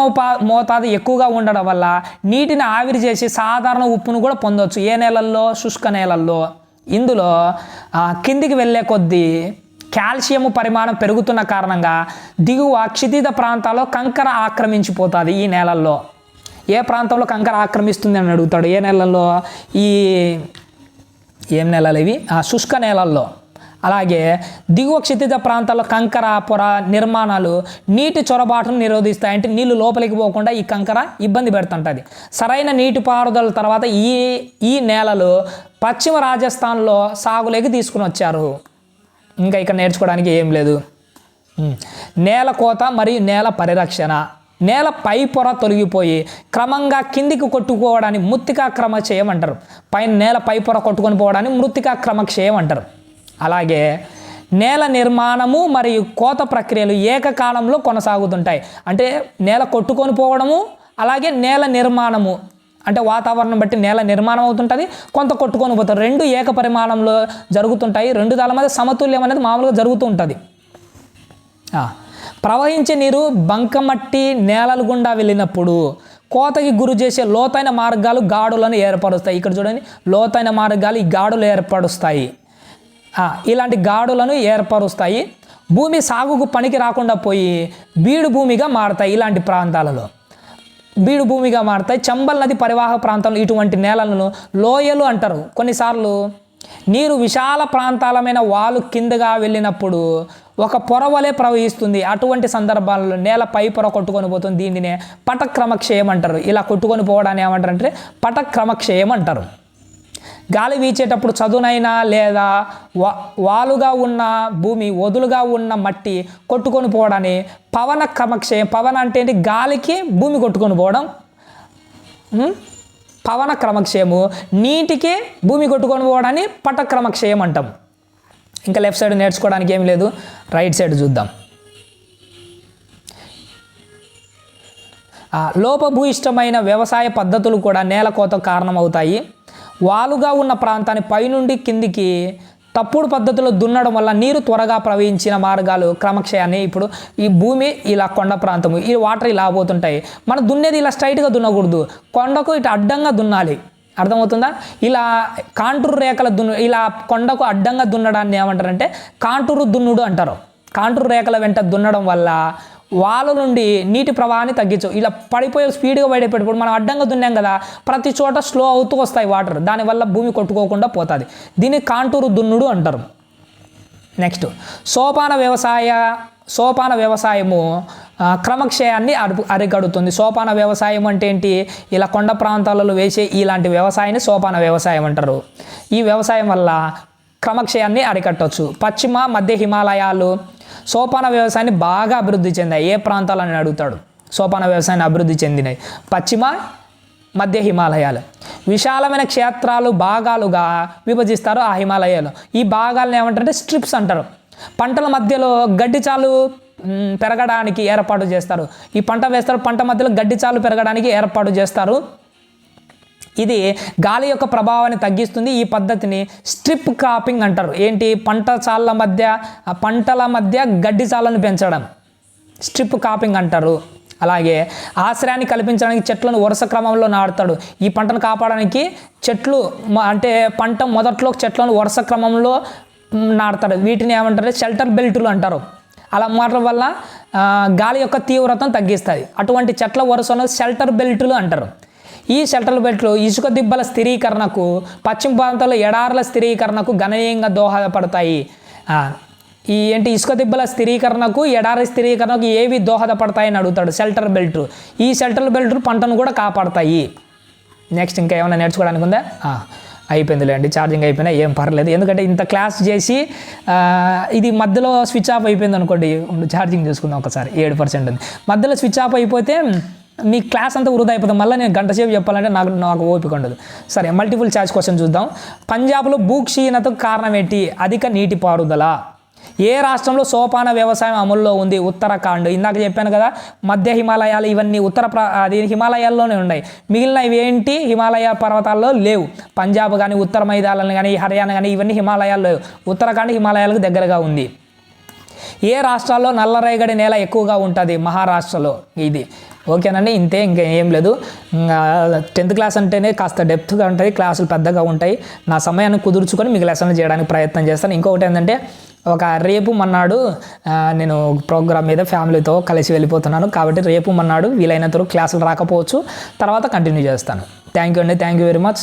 మోతాదు ఎక్కువగా ఉండడం వల్ల నీటిని ఆవిరి చేసి సాధారణ ఉప్పును కూడా పొందవచ్చు. ఏ నేలల్లో? శుష్క నేలల్లో. ఇందులో కిందికి వెళ్ళే కొద్దీ కాల్షియం పరిమాణం పెరుగుతున్న కారణంగా దిగువ క్షితిజ ప్రాంతాల్లో కంకర ఆక్రమించిపోతుంది. ఈ నేలల్లో ఏ ప్రాంతంలో కంకర ఆక్రమిస్తుంది అని అడుగుతాడు. ఏ నేలల్లో? ఏం నేలలు ఇవి? శుష్క నేలల్లో. అలాగే దిగువ క్షితిజ ప్రాంతాల్లో కంకర పొర నిర్మాణాలు నీటి చొరబాటును నిరోధిస్తాయి. అంటే నీళ్లు లోపలికి పోకుండా ఈ కంకర ఇబ్బంది పెడుతుంటుంది. సరైన నీటిపారుదల తర్వాత ఈ నేలలు పశ్చిమ రాజస్థాన్లో సాగులోకి తీసుకుని వచ్చారు. ఇంకా ఇక్కడ నేర్చుకోవడానికి ఏం లేదు. నేల కోత మరియు నేల పరిరక్షణ. నేల పై పొర తొలగిపోయి క్రమంగా కిందికి కొట్టుకోవడాన్ని మృత్తికా క్రమక్షయం అంటారు. పైన నేల పై పొర కొట్టుకొని పోవడాన్ని మృత్తికా క్రమక్షయం అంటారు. అలాగే నేల నిర్మాణము మరియు కోత ప్రక్రియలు ఏకకాలంలో కొనసాగుతుంటాయి. అంటే నేల కొట్టుకొని పోవడము, అలాగే నేల నిర్మాణము, అంటే వాతావరణం బట్టి నేల నిర్మాణం అవుతుంటుంది, కొంత కొట్టుకొని పోతుంది. రెండు ఏక పరిమాణంలో జరుగుతుంటాయి. రెండు దాల మధ్య సమతుల్యం అనేది మామూలుగా జరుగుతూ ఉంటుంది. ప్రవహించే నీరు బంకమట్టి నేలల గుండా వెళ్ళినప్పుడు కోతకి గురి చేసే లోతైన మార్గాలు గాడులను ఏర్పరుస్తాయి. ఇక్కడ చూడండి, లోతైన మార్గాలు ఈ గాడులు ఏర్పరుస్తాయి. ఇలాంటి గాడులను ఏర్పరుస్తాయి. భూమి సాగుకు పనికి రాకుండా పోయి బీడు భూమిగా మారతాయి. ఇలాంటి ప్రాంతాలలో బీడు భూమిగా మారతాయి. చంబల్ నది పరివాహక ప్రాంతంలో ఇటువంటి నేలలను లోయలు అంటారు. కొన్నిసార్లు నీరు విశాల ప్రాంతాలమైన వాలు కిందగా వెళ్ళినప్పుడు ఒక పొర వలె ప్రవహిస్తుంది. అటువంటి సందర్భాలలో నేల పై పొర కొట్టుకొని పోతుంది. దీనినే పటక్రమక్షయం అంటారు. ఇలా కొట్టుకొని పోవడాన్ని ఏమంటారు అంటే పటక్రమక్షయం అంటారు. గాలి వీచేటప్పుడు చదునైన లేదా వాలుగా ఉన్న భూమి, వదులుగా ఉన్న మట్టి కొట్టుకొని పోవడాన్ని పవన క్రమక్షయం. పవన అంటే ఏంటి? గాలికి భూమి కొట్టుకొని పోవడం. పవన క్రమక్షయము. నీటికి భూమి కొట్టుకొని పోవడాన్ని పటక్రమక్షయం అంటాం. ఇంకా లెఫ్ట్ సైడ్ నేర్చుకోవడానికి ఏం లేదు, రైట్ సైడ్ చూద్దాం. లోపభూయిష్టమైన వ్యవసాయ పద్ధతులు కూడా నేల కోతకు కారణమవుతాయి. వాలుగా ఉన్న ప్రాంతాన్ని పైనుండి కిందికి తప్పుడు పద్ధతిలో దున్నడం వల్ల నీరు త్వరగా ప్రవహించిన మార్గాలు క్రమక్షయాన్ని. ఇప్పుడు ఈ భూమి ఇలా కొండ ప్రాంతము, ఈ వాటర్ ఇలా పోతుంటాయి. మనం దున్నేది ఇలా స్ట్రైట్గా దున్నకూడదు, కొండకు ఇటు అడ్డంగా దున్నాలి. అర్థమవుతుందా? ఇలా కాంటూరు రేఖల ఇలా కొండకు అడ్డంగా దున్నడాన్ని ఏమంటారంటే కాంటూరు దున్నుడు అంటారు. కాంటూరు రేఖల వెంట దున్నడం వల్ల వాళ్ళ నుండి నీటి ప్రవాహాన్ని తగ్గించు. ఇలా పడిపోయే స్పీడ్గా పడిపోయేటప్పుడు మనం అడ్డంగా దున్నాం కదా, ప్రతి చోట స్లో అవుతూ వస్తాయి వాటర్. దానివల్ల భూమి కొట్టుకోకుండా పోతుంది. దీన్ని కాంటూరు దున్నుడు అంటారు. నెక్స్ట్ సోపాన వ్యవసాయము క్రమక్షయాన్ని అరికడుతుంది. సోపాన వ్యవసాయం అంటే ఏంటి? ఇలా కొండ ప్రాంతాలలో వేసే ఇలాంటి వ్యవసాయాన్ని సోపాన వ్యవసాయం అంటారు. ఈ వ్యవసాయం వల్ల క్రమక్షయాన్ని అరికట్టవచ్చు. పశ్చిమ మధ్య హిమాలయాలు సోపాన వ్యవసాయాన్ని బాగా అభివృద్ధి చెందాయి. ఏ ప్రాంతాలని అడుగుతాడు? సోపాన వ్యవసాయాన్ని అభివృద్ధి చెందినాయి పశ్చిమ మధ్య హిమాలయాలు. విశాలమైన క్షేత్రాలు భాగాలుగా విభజిస్తారు ఆ హిమాలయాలు. ఈ భాగాలను ఏమంటారంటే స్ట్రిప్స్ అంటారు. పంటల మధ్యలో గడ్డి చాలు పెరగడానికి ఏర్పాటు చేస్తారు. ఈ పంట వేస్తారు, పంట మధ్యలో గడ్డి చాలు పెరగడానికి ఏర్పాటు చేస్తారు. ఇది గాలి యొక్క ప్రభావాన్ని తగ్గిస్తుంది. ఈ పద్ధతిని స్ట్రిప్ క్రాపింగ్ అంటారు. ఏంటి? పంటల మధ్య గడ్డి చాలను పెంచడం స్ట్రిప్ క్రాపింగ్ అంటారు. అలాగే ఆశ్రయాన్ని కల్పించడానికి చెట్లను వరుస క్రమంలో నాటుతాడు. ఈ పంటను కాపాడడానికి చెట్లు అంటే పంట మొదట్లో చెట్లను వరుస క్రమంలో నాటుతాడు. వీటిని ఏమంటారు? షెల్టర్ బెల్టులు అంటారు. అలా మాటల వల్ల గాలి యొక్క తీవ్రతను తగ్గిస్తుంది. అటువంటి చెట్ల వరుసను షెల్టర్ బెల్టులు అంటారు. ఈ షెల్టర్ బెల్ట్లు ఇసుక దిబ్బల స్థిరీకరణకు, పశ్చిమ ప్రాంతాల్లో ఎడారుల స్థిరీకరణకు గణనీయంగా దోహదపడతాయి. ఇసుక దిబ్బల స్థిరీకరణకు, ఎడారి స్థిరీకరణకు ఏవి దోహదపడతాయని అడుగుతాడు. Shelter belt. ఈ షెల్టర్ బెల్ట్ పంటను కూడా కాపాడతాయి. నెక్స్ట్ ఇంకా ఏమైనా నేర్చుకోవడానికి ఉందా? అయిపోయిందిలేండి, ఛార్జింగ్ అయిపోయినా ఏం పర్లేదు. ఎందుకంటే ఇంత క్లాస్ చేసి ఇది మధ్యలో స్విచ్ ఆఫ్ అయిపోయింది అనుకోండి, ఛార్జింగ్ చేసుకుందాం ఒకసారి. 7% ఉంది. మధ్యలో స్విచ్ ఆఫ్ అయిపోతే మీ క్లాస్ అంతా వృధా అయిపోతుంది. మళ్ళీ నేను గంట సేపు చెప్పాలంటే నాకు ఓపిక ఉండదు. సరే, మల్టిపుల్ ఛాయిస్ క్వశ్చన్ చూద్దాం. పంజాబ్లో భూక్షీణతకు కారణం ఏంటి? అధిక నీటిపారుదల. ఏ రాష్ట్రంలో సోపాన వ్యవసాయం అమల్లో ఉంది? ఉత్తరాఖండ్. ఇందాక చెప్పాను కదా, మధ్య హిమాలయాలు ఇవన్నీ హిమాలయాల్లోనే ఉన్నాయి. మిగిలినవి ఏంటి? హిమాలయ పర్వతాల్లో లేవు. పంజాబ్ కానీ, ఉత్తర మైదానాలు కానీ, హర్యానా కానీ ఇవన్నీ హిమాలయాల్లో లేవు. ఉత్తరాఖండ్ హిమాలయాలకు దగ్గరగా ఉంది. ఏ రాష్ట్రాల్లో నల్లరేగడి నేల ఎక్కువగా ఉంటుంది? మహారాష్ట్రలో. ఇది ఓకేనండి, ఇంతే, ఇంకా ఏం లేదు. 10th క్లాస్ అంటేనే కాస్త డెప్త్గా ఉంటుంది, క్లాసులు పెద్దగా ఉంటాయి. నా సమయాన్ని కుదుర్చుకొని మీకు లెసన్లు చేయడానికి ప్రయత్నం చేస్తాను. ఇంకొకటి ఏంటంటే, రేపు మన్నాడు నేను ప్రోగ్రామ్ మీద ఫ్యామిలీతో కలిసి వెళ్ళిపోతున్నాను. కాబట్టి రేపు మన్నాడు వీలైనంత వరకు క్లాసులు రాకపోవచ్చు, తర్వాత కంటిన్యూ చేస్తాను. థ్యాంక్ యూ అండి, థ్యాంక్ యూ వెరీ మచ్.